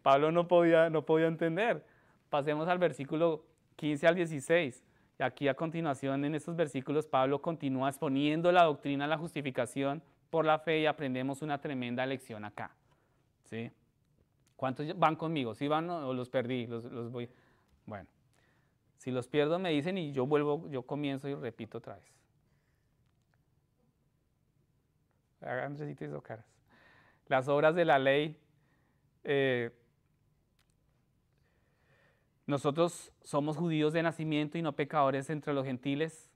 Pablo no podía entender. Pasemos al versículo 15 al 16. Y aquí a continuación en estos versículos Pablo continúa exponiendo la doctrina de la justificación por la fe y aprendemos una tremenda lección acá. ¿Sí? ¿Cuántos van conmigo? ¿Sí van o los perdí? Los voy. Bueno, si los pierdo me dicen y yo comienzo y repito otra vez. Andresito hizo caras. Las obras de la ley. Nosotros somos judíos de nacimiento y no pecadores entre los gentiles.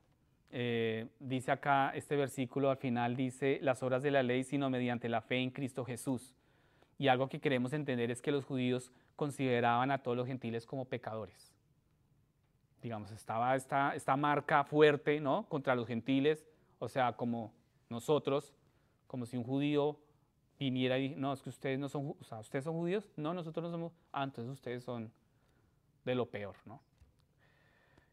Dice acá este versículo al final, dice las obras de la ley, sino mediante la fe en Cristo Jesús. Y algo que queremos entender es que los judíos consideraban a todos los gentiles como pecadores. Digamos, estaba esta marca fuerte, ¿no?, contra los gentiles, o sea, como nosotros, como si un judío viniera y, no, es que ustedes no son, o sea, ¿ustedes son judíos? No, nosotros no somos, entonces ustedes son de lo peor, ¿no?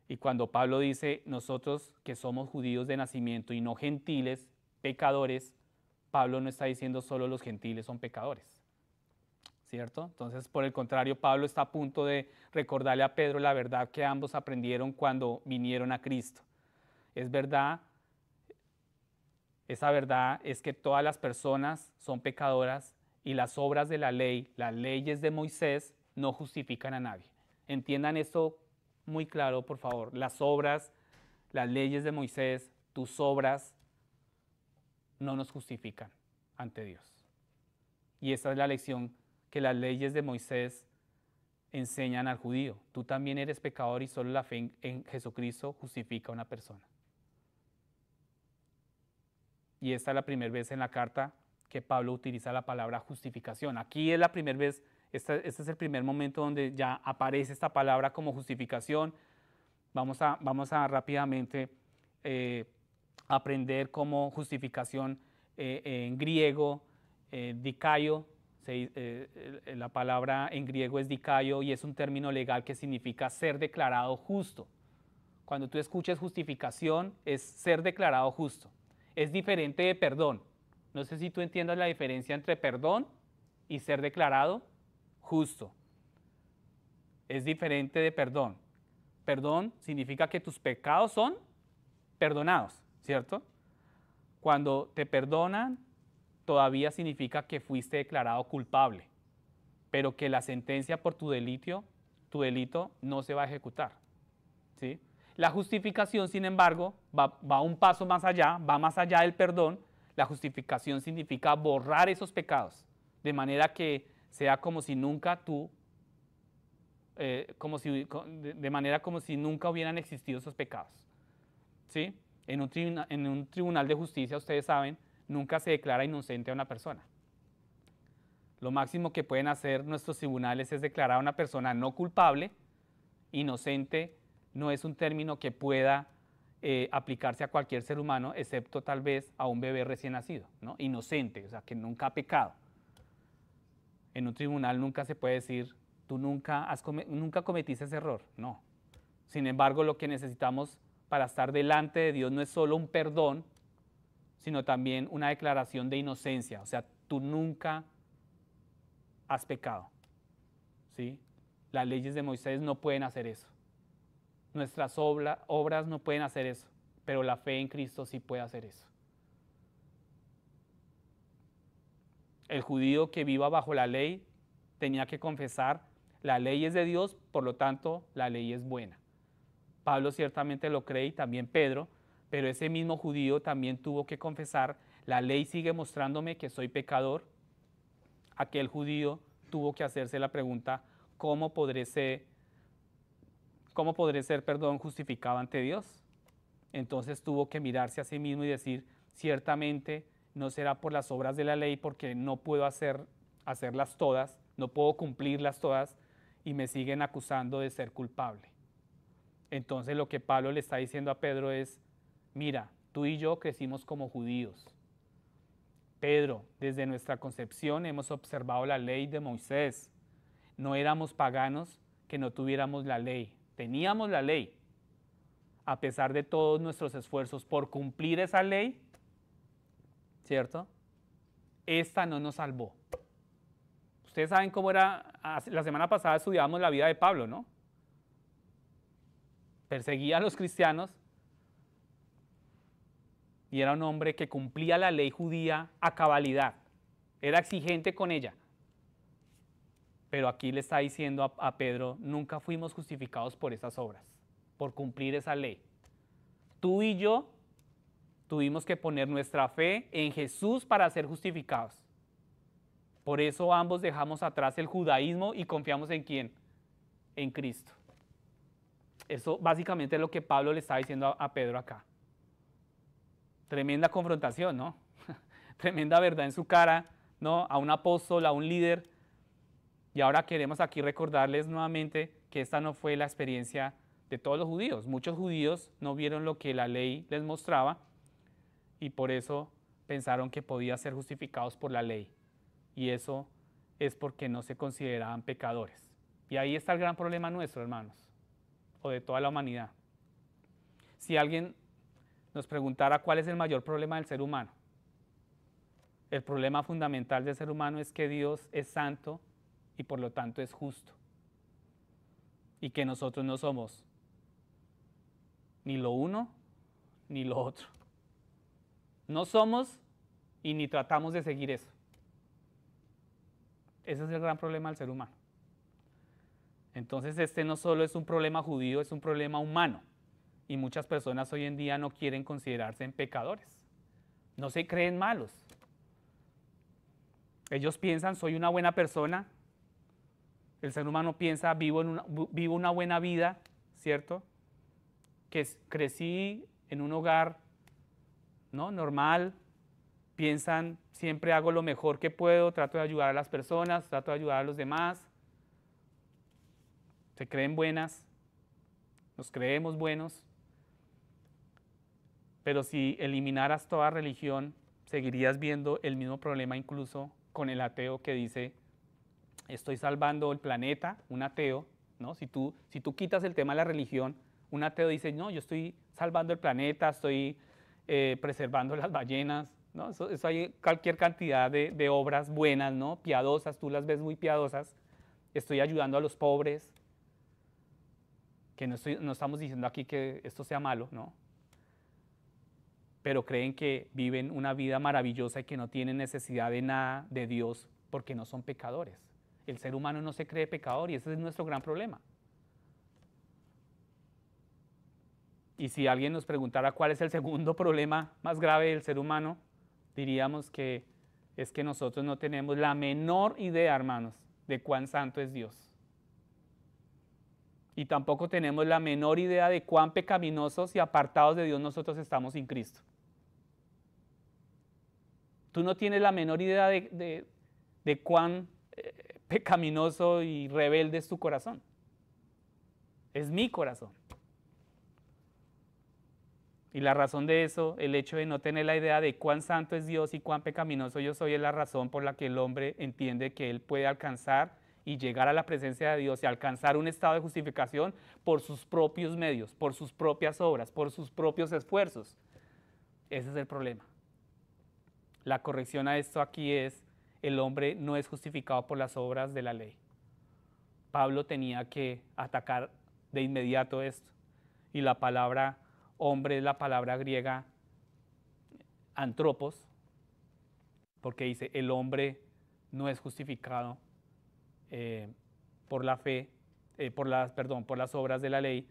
Y cuando Pablo dice, nosotros que somos judíos de nacimiento y no gentiles, pecadores, Pablo no está diciendo solo los gentiles son pecadores, ¿cierto? Entonces, por el contrario, Pablo está a punto de recordarle a Pedro la verdad que ambos aprendieron cuando vinieron a Cristo. Es verdad, esa verdad es que todas las personas son pecadoras y las obras de la ley, las leyes de Moisés, no justifican a nadie. Entiendan esto muy claro, por favor. Las obras, las leyes de Moisés, tus obras, no nos justifican ante Dios. Y esa es la lección que las leyes de Moisés enseñan al judío. Tú también eres pecador y solo la fe en Jesucristo justifica a una persona. Y esta es la primera vez en la carta que Pablo utiliza la palabra justificación. Aquí es la primera vez, este es el primer momento donde ya aparece esta palabra como justificación. Vamos a rápidamente aprender cómo justificación en griego, dikaio, la palabra en griego es dikaio y es un término legal que significa ser declarado justo. Cuando tú escuches justificación es ser declarado justo. Es diferente de perdón. No sé si tú entiendas la diferencia entre perdón y ser declarado justo. Es diferente de perdón. Perdón significa que tus pecados son perdonados, ¿cierto? Cuando te perdonan, todavía significa que fuiste declarado culpable, pero que la sentencia por tu delito no se va a ejecutar, ¿sí? La justificación, sin embargo, va un paso más allá, va más allá del perdón. La justificación significa borrar esos pecados, de manera que sea como si nunca de manera como si nunca hubieran existido esos pecados, ¿sí? En un tribunal de justicia, ustedes saben, nunca se declara inocente a una persona. Lo máximo que pueden hacer nuestros tribunales es declarar a una persona no culpable. Inocente no es un término que pueda aplicarse a cualquier ser humano, excepto tal vez a un bebé recién nacido, ¿no? Inocente, o sea, que nunca ha pecado. En un tribunal nunca se puede decir, tú nunca cometiste ese error, no. Sin embargo, lo que necesitamos para estar delante de Dios no es solo un perdón, sino también una declaración de inocencia, o sea, tú nunca has pecado, ¿sí? Las leyes de Moisés no pueden hacer eso. Nuestras obras no pueden hacer eso, pero la fe en Cristo sí puede hacer eso. El judío que viva bajo la ley tenía que confesar, la ley es de Dios, por lo tanto, la ley es buena. Pablo ciertamente lo cree y también Pedro, pero ese mismo judío también tuvo que confesar, la ley sigue mostrándome que soy pecador. Aquel judío tuvo que hacerse la pregunta, ¿cómo podré ser, justificado ante Dios? Entonces tuvo que mirarse a sí mismo y decir, ciertamente no será por las obras de la ley, porque no puedo hacerlas todas, no puedo cumplirlas todas, y me siguen acusando de ser culpable. Entonces lo que Pablo le está diciendo a Pedro es, mira, tú y yo crecimos como judíos. Pedro, desde nuestra concepción hemos observado la ley de Moisés. No éramos paganos que no tuviéramos la ley. Teníamos la ley. A pesar de todos nuestros esfuerzos por cumplir esa ley, ¿cierto? Esta no nos salvó. Ustedes saben cómo era, la semana pasada estudiábamos la vida de Pablo, ¿no? Perseguía a los cristianos y era un hombre que cumplía la ley judía a cabalidad. Era exigente con ella. Pero aquí le está diciendo a Pedro, nunca fuimos justificados por esas obras, por cumplir esa ley. Tú y yo tuvimos que poner nuestra fe en Jesús para ser justificados. Por eso ambos dejamos atrás el judaísmo y confiamos ¿en quién? En Cristo. Eso básicamente es lo que Pablo le está diciendo a Pedro acá. Tremenda confrontación, ¿no? Tremenda verdad en su cara, ¿no? A un apóstol, a un líder. Y ahora queremos aquí recordarles nuevamente que esta no fue la experiencia de todos los judíos. Muchos judíos no vieron lo que la ley les mostraba y por eso pensaron que podían ser justificados por la ley. Y eso es porque no se consideraban pecadores. Y ahí está el gran problema nuestro, hermanos, o de toda la humanidad. Si alguien nos preguntara cuál es el mayor problema del ser humano, el problema fundamental del ser humano es que Dios es santo y por lo tanto es justo. Y que nosotros no somos ni lo uno ni lo otro. No somos y ni tratamos de seguir eso. Ese es el gran problema del ser humano. Entonces este no solo es un problema judío, es un problema humano. Y muchas personas hoy en día no quieren considerarse en pecadores. No se creen malos. Ellos piensan, soy una buena persona. El ser humano piensa, vivo una buena vida, ¿cierto? Que crecí en un hogar, ¿no? Normal. Piensan, siempre hago lo mejor que puedo, trato de ayudar a las personas, trato de ayudar a los demás. Se creen buenas, nos creemos buenos. Pero si eliminaras toda religión, seguirías viendo el mismo problema incluso con el ateo que dice, estoy salvando el planeta, un ateo, ¿no? Si tú quitas el tema de la religión, un ateo dice, no, yo estoy salvando el planeta, estoy preservando las ballenas, ¿no? Eso hay cualquier cantidad de obras buenas, ¿no? Piadosas, tú las ves muy piadosas, estoy ayudando a los pobres, que no estamos diciendo aquí que esto sea malo, ¿no? pero creen que viven una vida maravillosa y que no tienen necesidad de nada de Dios porque no son pecadores. El ser humano no se cree pecador y ese es nuestro gran problema. Y si alguien nos preguntara cuál es el segundo problema más grave del ser humano, diríamos que es que nosotros no tenemos la menor idea, hermanos, de cuán santo es Dios. Y tampoco tenemos la menor idea de cuán pecaminosos y apartados de Dios nosotros estamos sin Cristo. Tú no tienes la menor idea de cuán pecaminoso y rebelde es tu corazón. Es mi corazón. Y la razón de eso, el hecho de no tener la idea de cuán santo es Dios y cuán pecaminoso yo soy, es la razón por la que el hombre entiende que él puede alcanzar y llegar a la presencia de Dios y alcanzar un estado de justificación por sus propios medios, por sus propias obras, por sus propios esfuerzos. Ese es el problema. La corrección a esto aquí es, el hombre no es justificado por las obras de la ley. Pablo tenía que atacar de inmediato esto. Y la palabra hombre es la palabra griega antropos, porque dice, el hombre no es justificado por la fe, por las obras de la ley.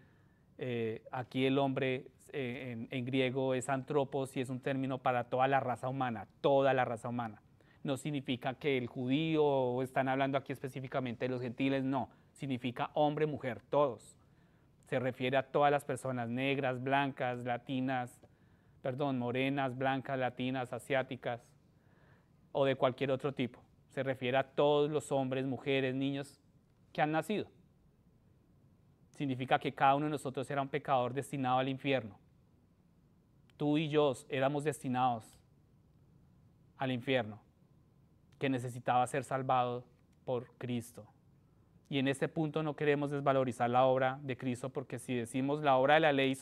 Aquí el hombre en griego es antropos y es un término para toda la raza humana, toda la raza humana. No significa que el judío, o están hablando aquí específicamente de los gentiles, no, significa hombre, mujer, todos. Se refiere a todas las personas negras, blancas, latinas, morenas, blancas, latinas, asiáticas o de cualquier otro tipo. Se refiere a todos los hombres, mujeres, niños que han nacido. Significa que cada uno de nosotros era un pecador destinado al infierno. Tú y yo éramos destinados al infierno, que necesitaba ser salvado por Cristo. Y en este punto no queremos desvalorizar la obra de Cristo, porque si decimos la obra de la ley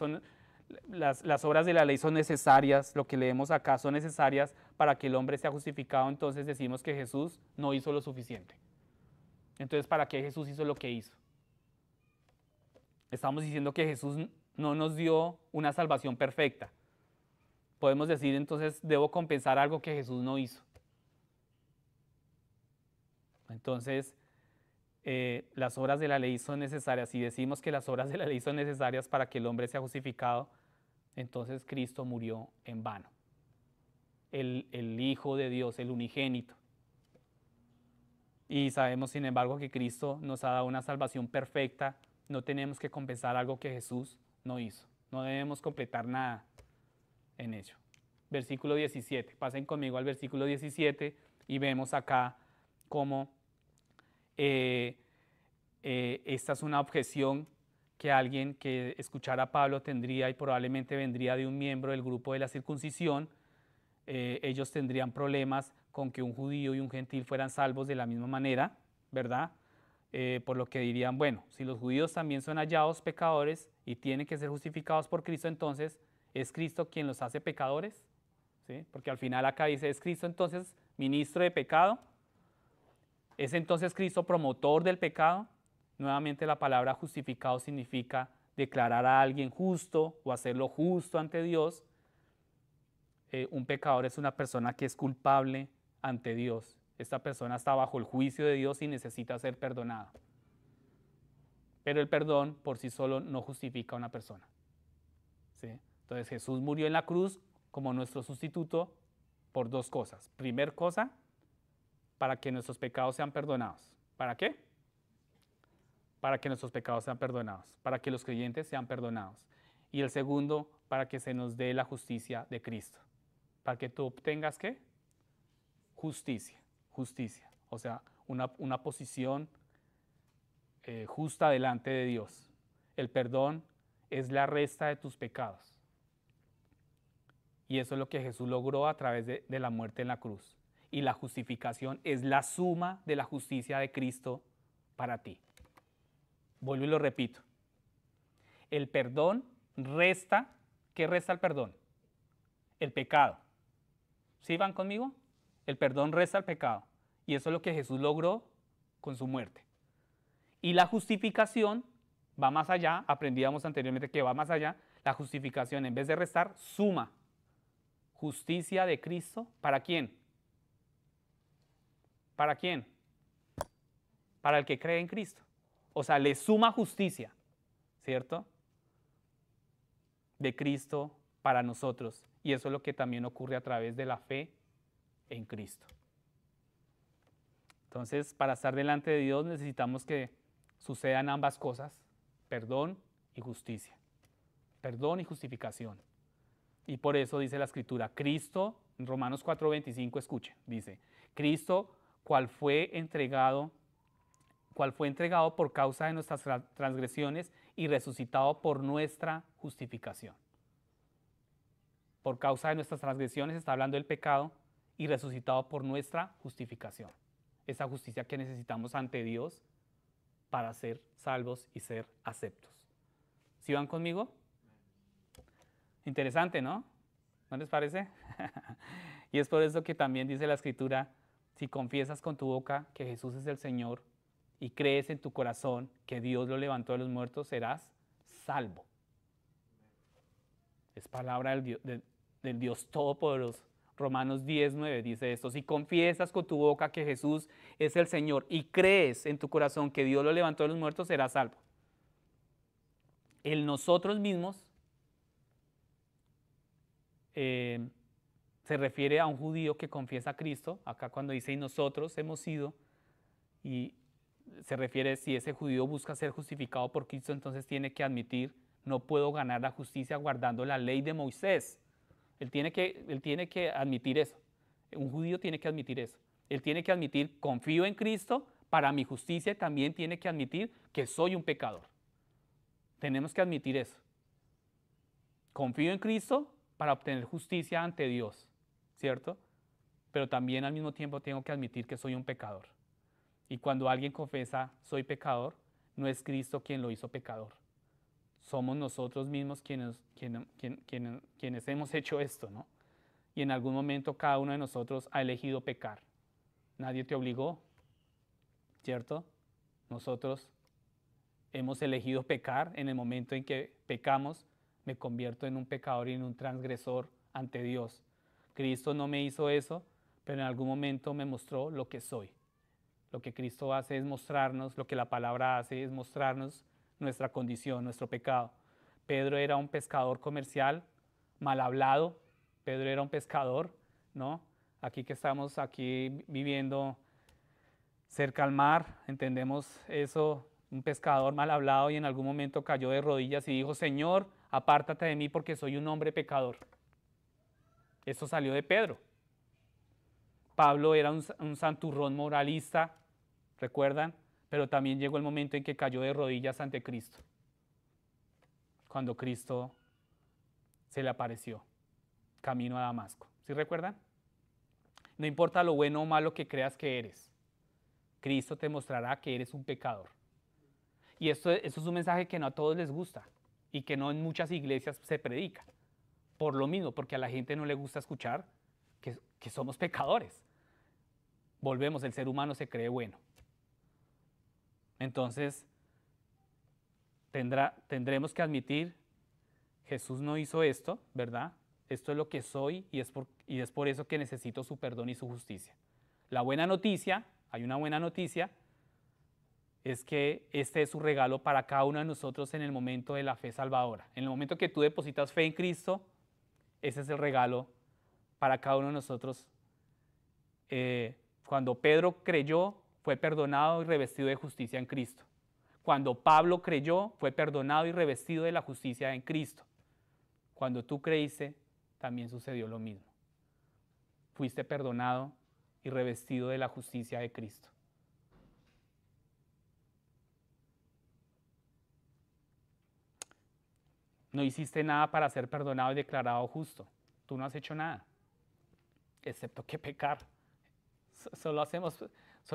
las obras de la ley son necesarias, lo que leemos acá son necesarias para que el hombre sea justificado, entonces decimos que Jesús no hizo lo suficiente. Entonces, ¿para qué Jesús hizo lo que hizo? Estamos diciendo que Jesús no nos dio una salvación perfecta. Podemos decir entonces, debo compensar algo que Jesús no hizo. Entonces, las obras de la ley son necesarias. Si decimos que las obras de la ley son necesarias para que el hombre sea justificado, entonces Cristo murió en vano. El Hijo de Dios, el unigénito. Y sabemos, sin embargo, que Cristo nos ha dado una salvación perfecta. No tenemos que compensar algo que Jesús no hizo. No debemos completar nada en ello. Versículo 17. Pasen conmigo al versículo 17 y vemos acá cómo esta es una objeción que alguien que escuchara a Pablo tendría, y probablemente vendría de un miembro del grupo de la circuncisión. Ellos tendrían problemas con que un judío y un gentil fueran salvos de la misma manera, ¿verdad? Por lo que dirían, bueno, si los judíos también son hallados pecadores y tienen que ser justificados por Cristo, entonces, ¿es Cristo quien los hace pecadores? ¿Sí? Porque al final acá dice, ¿es Cristo entonces ministro de pecado? ¿Es entonces Cristo promotor del pecado? Nuevamente la palabra justificado significa declarar a alguien justo o hacerlo justo ante Dios. Un pecador es una persona que es culpable ante Dios. Esta persona está bajo el juicio de Dios y necesita ser perdonada. Pero el perdón por sí solo no justifica a una persona. ¿Sí? Entonces Jesús murió en la cruz como nuestro sustituto por dos cosas. Primer cosa, para que nuestros pecados sean perdonados. ¿Para qué? Para que nuestros pecados sean perdonados, para que los creyentes sean perdonados. Y el segundo, para que se nos dé la justicia de Cristo. Para que tú obtengas, ¿qué? Justicia. O sea, una posición justa delante de Dios. El perdón es la resta de tus pecados. Y eso es lo que Jesús logró a través de la muerte en la cruz. Y la justificación es la suma de la justicia de Cristo para ti. Vuelvo y lo repito. El perdón resta, ¿qué resta el perdón? El pecado. ¿Sí van conmigo? El perdón resta el pecado. Y eso es lo que Jesús logró con su muerte. Y la justificación va más allá, aprendíamos anteriormente que va más allá. La justificación, en vez de restar, suma. justicia de Cristo. ¿Para quién? ¿Para quién? Para el que cree en Cristo. O sea, le suma justicia, ¿cierto? De Cristo para nosotros. Y eso es lo que también ocurre a través de la fe en Cristo. Entonces, para estar delante de Dios necesitamos que sucedan ambas cosas, perdón y justicia. Perdón y justificación. Y por eso dice la Escritura, Cristo, en Romanos 4:25, escuchen, dice, Cristo, cual fue entregado por causa de nuestras transgresiones y resucitado por nuestra justificación. Por causa de nuestras transgresiones está hablando del pecado y resucitado por nuestra justificación. Esa justicia que necesitamos ante Dios para ser salvos y ser aceptos. ¿Sí van conmigo? Interesante, ¿no? ¿No les parece? Y es por eso que también dice la Escritura, si confiesas con tu boca que Jesús es el Señor y crees en tu corazón que Dios lo levantó de los muertos, serás salvo. Es palabra del Dios Todopoderoso. Romanos 10:9 dice esto, si confiesas con tu boca que Jesús es el Señor y crees en tu corazón que Dios lo levantó de los muertos, serás salvo. El nosotros mismos se refiere a un judío que confiesa a Cristo, acá cuando dice y nosotros hemos sido, y se refiere si ese judío busca ser justificado por Cristo, entonces tiene que admitir, no puedo ganar la justicia guardando la ley de Moisés. Él tiene que admitir eso. Un judío tiene que admitir eso. Él tiene que admitir, confío en Cristo para mi justicia y también tiene que admitir que soy un pecador. Tenemos que admitir eso. Confío en Cristo para obtener justicia ante Dios, ¿cierto? Pero también al mismo tiempo tengo que admitir que soy un pecador. Y cuando alguien confiesa, soy pecador, no es Cristo quien lo hizo pecador. Somos nosotros mismos quienes hemos hecho esto, ¿no? Y en algún momento cada uno de nosotros ha elegido pecar. Nadie te obligó, ¿cierto? Nosotros hemos elegido pecar. En el momento en que pecamos, me convierto en un pecador y en un transgresor ante Dios. Cristo no me hizo eso, pero en algún momento me mostró lo que soy. Lo que Cristo hace es mostrarnos, lo que la palabra hace es mostrarnos nuestra condición, nuestro pecado. Pedro era un pescador comercial, mal hablado. Pedro era un pescador, ¿no? Aquí que estamos aquí viviendo cerca al mar, entendemos eso, un pescador mal hablado y en algún momento cayó de rodillas y dijo, Señor, apártate de mí porque soy un hombre pecador. Esto salió de Pedro. Pablo era un santurrón moralista, ¿recuerdan? Pero también llegó el momento en que cayó de rodillas ante Cristo, cuando Cristo se le apareció, camino a Damasco. ¿Sí recuerdan? No importa lo bueno o malo que creas que eres, Cristo te mostrará que eres un pecador. Y esto es un mensaje que no a todos les gusta y que no en muchas iglesias se predica. Por lo mismo, porque a la gente no le gusta escuchar que somos pecadores. Volvemos, el ser humano se cree bueno. Entonces, tendremos que admitir, Jesús no hizo esto, ¿verdad? Esto es lo que soy y es por eso que necesito su perdón y su justicia. La buena noticia, hay una buena noticia, es que este es su regalo para cada uno de nosotros en el momento de la fe salvadora. En el momento que tú depositas fe en Cristo, ese es el regalo para cada uno de nosotros. Cuando Pedro creyó, fue perdonado y revestido de justicia en Cristo. Cuando Pablo creyó, fue perdonado y revestido de la justicia en Cristo. Cuando tú creíste, también sucedió lo mismo. Fuiste perdonado y revestido de la justicia de Cristo. No hiciste nada para ser perdonado y declarado justo. Tú no has hecho nada, excepto que pecar. Solo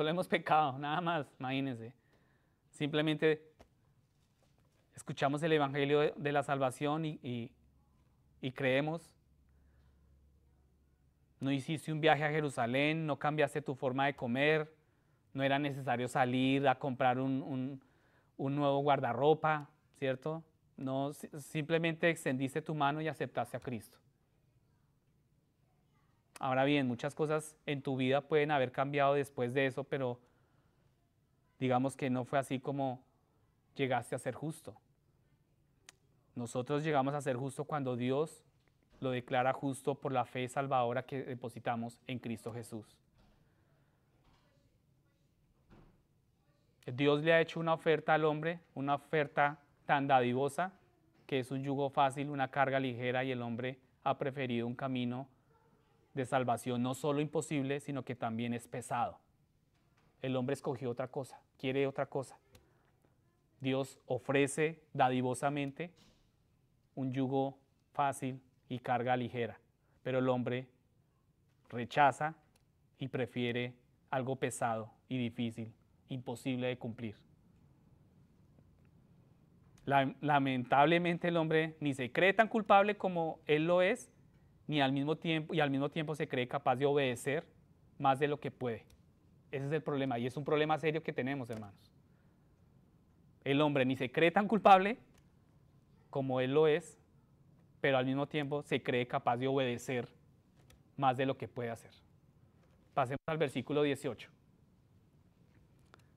hemos pecado, nada más, imagínense. Simplemente escuchamos el Evangelio de la salvación y creemos. No hiciste un viaje a Jerusalén, no cambiaste tu forma de comer, no era necesario salir a comprar un nuevo guardarropa, ¿cierto? No, simplemente extendiste tu mano y aceptaste a Cristo. Ahora bien, muchas cosas en tu vida pueden haber cambiado después de eso, pero digamos que no fue así como llegaste a ser justo. Nosotros llegamos a ser justo cuando Dios lo declara justo por la fe salvadora que depositamos en Cristo Jesús. Dios le ha hecho una oferta al hombre, una oferta tan dadivosa, que es un yugo fácil, una carga ligera, y el hombre ha preferido un camino de salvación no solo imposible, sino que también es pesado. El hombre escogió otra cosa, quiere otra cosa. Dios ofrece dadivosamente un yugo fácil y carga ligera, pero el hombre rechaza y prefiere algo pesado y difícil, imposible de cumplir. Lamentablemente el hombre ni se cree tan culpable como él lo es, ni al mismo tiempo se cree capaz de obedecer más de lo que puede. Ese es el problema, y es un problema serio que tenemos, hermanos. El hombre ni se cree tan culpable como él lo es, pero al mismo tiempo se cree capaz de obedecer más de lo que puede hacer. Pasemos al versículo 18.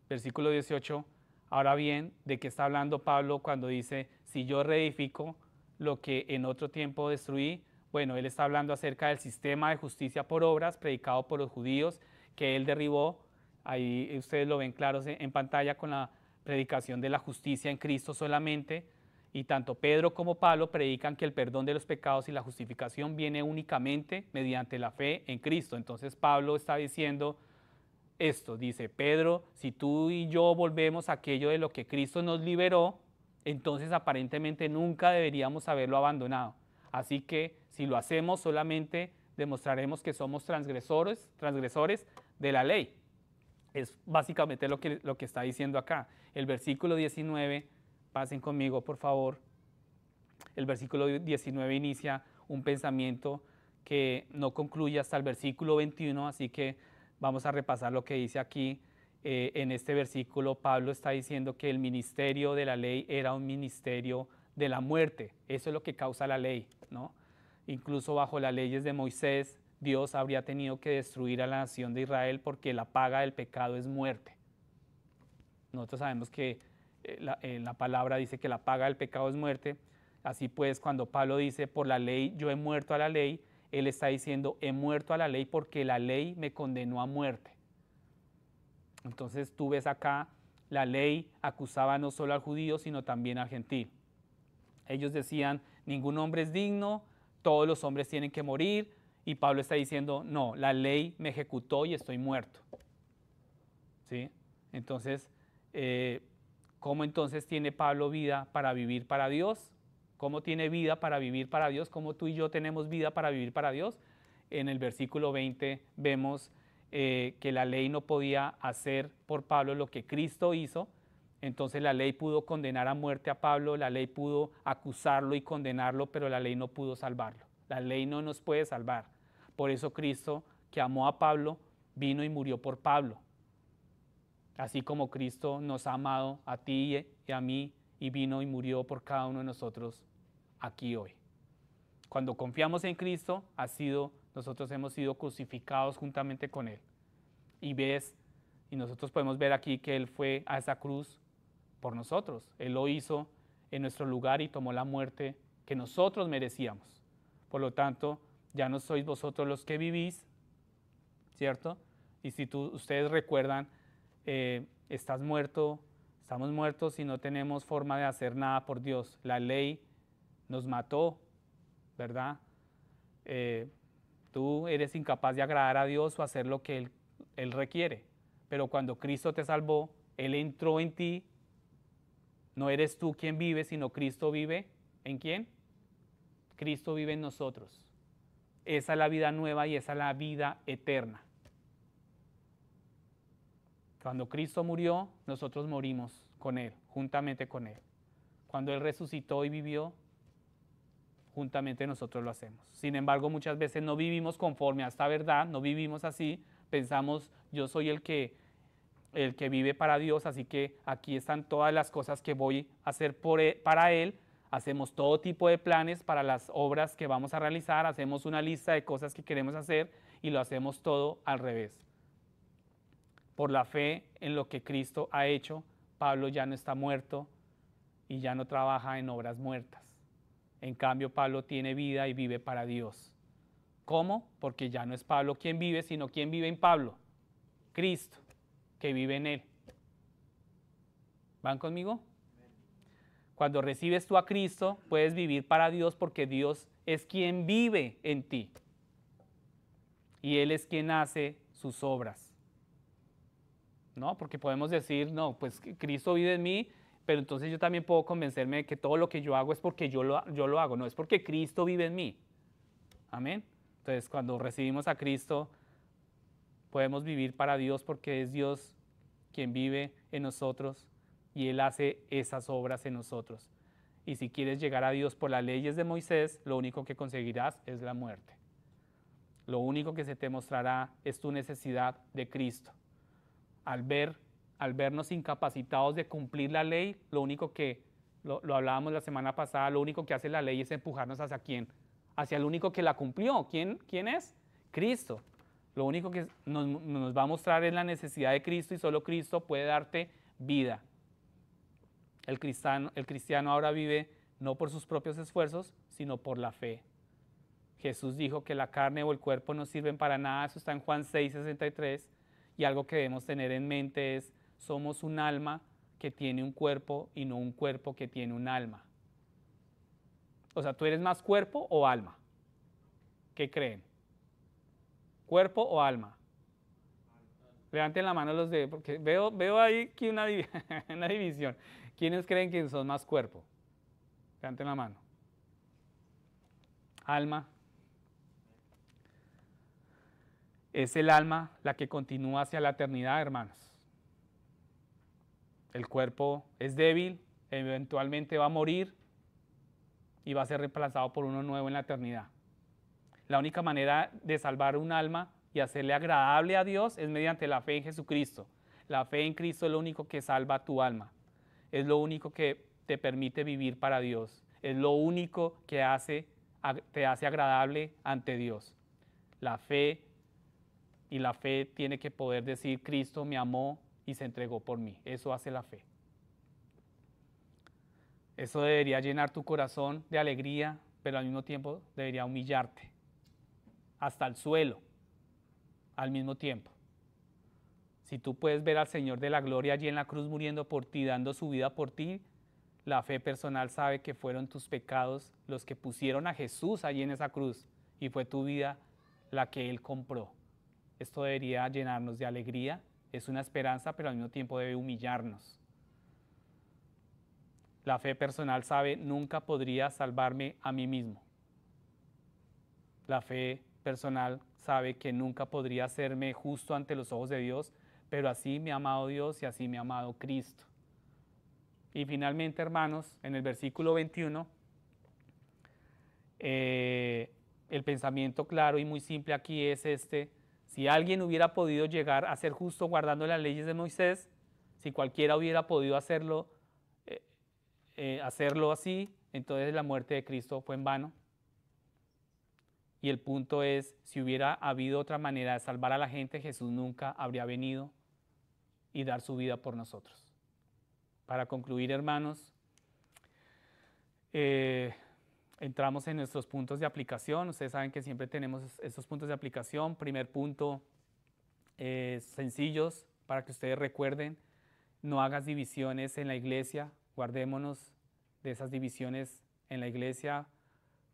Versículo 18, ahora bien, ¿de qué está hablando Pablo cuando dice, si yo reedifico lo que en otro tiempo destruí? Bueno, él está hablando acerca del sistema de justicia por obras predicado por los judíos que él derribó. Ahí ustedes lo ven claro en pantalla con la predicación de la justicia en Cristo solamente. Y tanto Pedro como Pablo predican que el perdón de los pecados y la justificación viene únicamente mediante la fe en Cristo. Entonces Pablo está diciendo esto, dice Pedro, si tú y yo volvemos a aquello de lo que Cristo nos liberó, entonces aparentemente nunca deberíamos haberlo abandonado. Así que si lo hacemos solamente demostraremos que somos transgresores de la ley. Es básicamente lo que está diciendo acá. El versículo 19, pasen conmigo por favor. El versículo 19 inicia un pensamiento que no concluye hasta el versículo 21, así que vamos a repasar lo que dice aquí. En este versículo Pablo está diciendo que el ministerio de la ley era un ministerio de la muerte. Eso es lo que causa la ley, ¿no? Incluso bajo las leyes de Moisés, Dios habría tenido que destruir a la nación de Israel porque la paga del pecado es muerte. Nosotros sabemos que la palabra dice que la paga del pecado es muerte. Así pues, cuando Pablo dice, por la ley yo he muerto a la ley, él está diciendo, he muerto a la ley porque la ley me condenó a muerte. Entonces tú ves acá, la ley acusaba no solo al judío, sino también al gentil. Ellos decían, ningún hombre es digno, todos los hombres tienen que morir, y Pablo está diciendo, no, la ley me ejecutó y estoy muerto. ¿Sí? Entonces, ¿cómo entonces tiene Pablo vida para vivir para Dios? ¿Cómo tiene vida para vivir para Dios? ¿Cómo tú y yo tenemos vida para vivir para Dios? En el versículo 20 vemos que la ley no podía hacer por Pablo lo que Cristo hizo. Entonces la ley pudo condenar a muerte a Pablo, la ley pudo acusarlo y condenarlo, pero la ley no pudo salvarlo. La ley no nos puede salvar. Por eso Cristo, que amó a Pablo, vino y murió por Pablo. Así como Cristo nos ha amado a ti y a mí, y vino y murió por cada uno de nosotros aquí hoy. Cuando confiamos en Cristo, nosotros hemos sido crucificados juntamente con Él. Y nosotros podemos ver aquí que Él fue a esa cruz por nosotros. Él lo hizo en nuestro lugar y tomó la muerte que nosotros merecíamos. Por lo tanto, ya no sois vosotros los que vivís, ¿cierto? Y si ustedes recuerdan, estamos muertos y no tenemos forma de hacer nada por Dios. La ley nos mató, ¿verdad? Tú eres incapaz de agradar a Dios o hacer lo que Él requiere. Pero cuando Cristo te salvó, Él entró en ti. No eres tú quien vive, sino Cristo vive. ¿En quién? Cristo vive en nosotros. Esa es la vida nueva y esa es la vida eterna. Cuando Cristo murió, nosotros morimos con Él, juntamente con Él. Cuando Él resucitó y vivió, juntamente nosotros lo hacemos. Sin embargo, muchas veces no vivimos conforme a esta verdad, no vivimos así, pensamos, yo soy el que vive para Dios, así que aquí están todas las cosas que voy a hacer para Él, Hacemos todo tipo de planes para las obras que vamos a realizar, hacemos una lista de cosas que queremos hacer y lo hacemos todo al revés. Por la fe en lo que Cristo ha hecho, Pablo ya no está muerto y ya no trabaja en obras muertas. En cambio, Pablo tiene vida y vive para Dios. ¿Cómo? Porque ya no es Pablo quien vive, sino quien vive en Pablo. Cristo, que vive en él. ¿Van conmigo? Cuando recibes tú a Cristo, puedes vivir para Dios porque Dios es quien vive en ti. Y Él es quien hace sus obras. ¿No? Porque podemos decir, no, pues Cristo vive en mí, pero entonces yo también puedo convencerme de que todo lo que yo hago es porque yo lo hago. No, es porque Cristo vive en mí. Amén. Entonces, cuando recibimos a Cristo, podemos vivir para Dios porque es Dios quien vive en nosotros y Él hace esas obras en nosotros. Y si quieres llegar a Dios por las leyes de Moisés, lo único que conseguirás es la muerte. Lo único que se te mostrará es tu necesidad de Cristo. Al vernos incapacitados de cumplir la ley, lo único que, lo hablábamos la semana pasada, lo único que hace la ley es empujarnos hacia quién, hacia el único que la cumplió. ¿Quién es? Cristo. Lo único que nos va a mostrar es la necesidad de Cristo y solo Cristo puede darte vida. El cristiano ahora vive no por sus propios esfuerzos, sino por la fe. Jesús dijo que la carne o el cuerpo no sirven para nada, eso está en Juan 6:63, y algo que debemos tener en mente es, somos un alma que tiene un cuerpo y no un cuerpo que tiene un alma. O sea, ¿tú eres más cuerpo o alma? ¿Qué creen? ¿Cuerpo o alma? Levanten la mano los de, porque veo ahí que una división. ¿Quiénes creen que son más cuerpo? Levanten la mano. Alma. Es el alma la que continúa hacia la eternidad, hermanos. El cuerpo es débil, eventualmente va a morir y va a ser reemplazado por uno nuevo en la eternidad. La única manera de salvar un alma y hacerle agradable a Dios es mediante la fe en Jesucristo. La fe en Cristo es lo único que salva tu alma. Es lo único que te permite vivir para Dios. Es lo único que te hace agradable ante Dios. La fe, y la fe tiene que poder decir, Cristo me amó y se entregó por mí. Eso hace la fe. Eso debería llenar tu corazón de alegría, pero al mismo tiempo debería humillarte hasta el suelo al mismo tiempo. Si tú puedes ver al Señor de la gloria allí en la cruz muriendo por ti, dando su vida por ti, la fe personal sabe que fueron tus pecados los que pusieron a Jesús allí en esa cruz y fue tu vida la que Él compró. Esto debería llenarnos de alegría, es una esperanza, pero al mismo tiempo debe humillarnos. La fe personal sabe, nunca podría salvarme a mí mismo. La fe personal sabe que nunca podría hacerme justo ante los ojos de Dios, pero así me ha amado Dios y así me ha amado Cristo. Y finalmente, hermanos, en el versículo 21, el pensamiento claro y muy simple aquí es este: si alguien hubiera podido llegar a ser justo guardando las leyes de Moisés, si cualquiera hubiera podido hacerlo así, entonces la muerte de Cristo fue en vano. Y el punto es, si hubiera habido otra manera de salvar a la gente, Jesús nunca habría venido y dar su vida por nosotros. Para concluir, hermanos, entramos en nuestros puntos de aplicación. Ustedes saben que siempre tenemos estos puntos de aplicación. Primer punto, sencillos para que ustedes recuerden: no hagas divisiones en la iglesia, guardémonos de esas divisiones en la iglesia,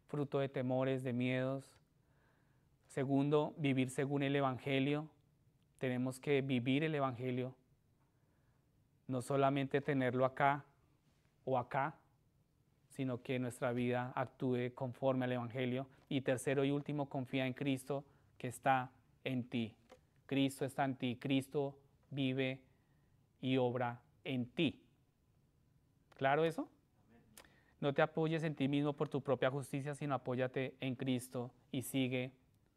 fruto de temores, de miedos. Segundo, vivir según el Evangelio. Tenemos que vivir el Evangelio, no solamente tenerlo acá o acá, sino que nuestra vida actúe conforme al Evangelio. Y tercero y último, confía en Cristo que está en ti. Cristo está en ti, Cristo vive y obra en ti. ¿Claro eso? No te apoyes en ti mismo por tu propia justicia, sino apóyate en Cristo y sigue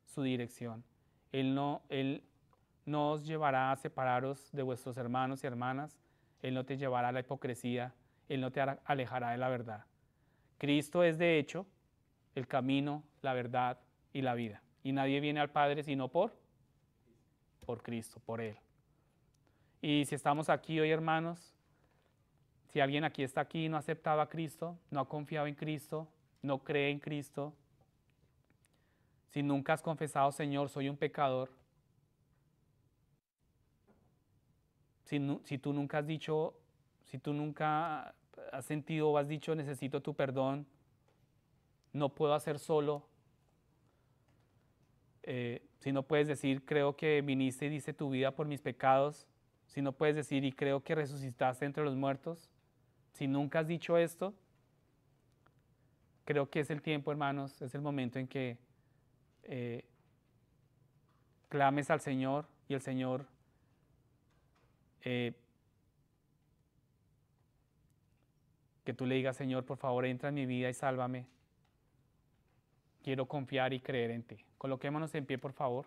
su dirección. Él no os llevará a separaros de vuestros hermanos y hermanas. Él no te llevará a la hipocresía. Él no te alejará de la verdad. Cristo es de hecho el camino, la verdad y la vida. Y nadie viene al Padre sino por Cristo, por Él. Y si estamos aquí hoy, hermanos, si alguien aquí está aquí y no ha aceptado a Cristo, no ha confiado en Cristo, no cree en Cristo, si nunca has confesado, Señor, soy un pecador, si tú nunca has dicho, si tú nunca has sentido o has dicho, necesito tu perdón, no puedo hacer solo, si no puedes decir, creo que viniste y diste tu vida por mis pecados, si no puedes decir, y creo que resucitaste entre los muertos, si nunca has dicho esto, creo que es el tiempo, hermanos, es el momento en que clames al Señor y el Señor que tú le digas, Señor, por favor, entra en mi vida y sálvame. Quiero confiar y creer en ti. Coloquémonos en pie, por favor.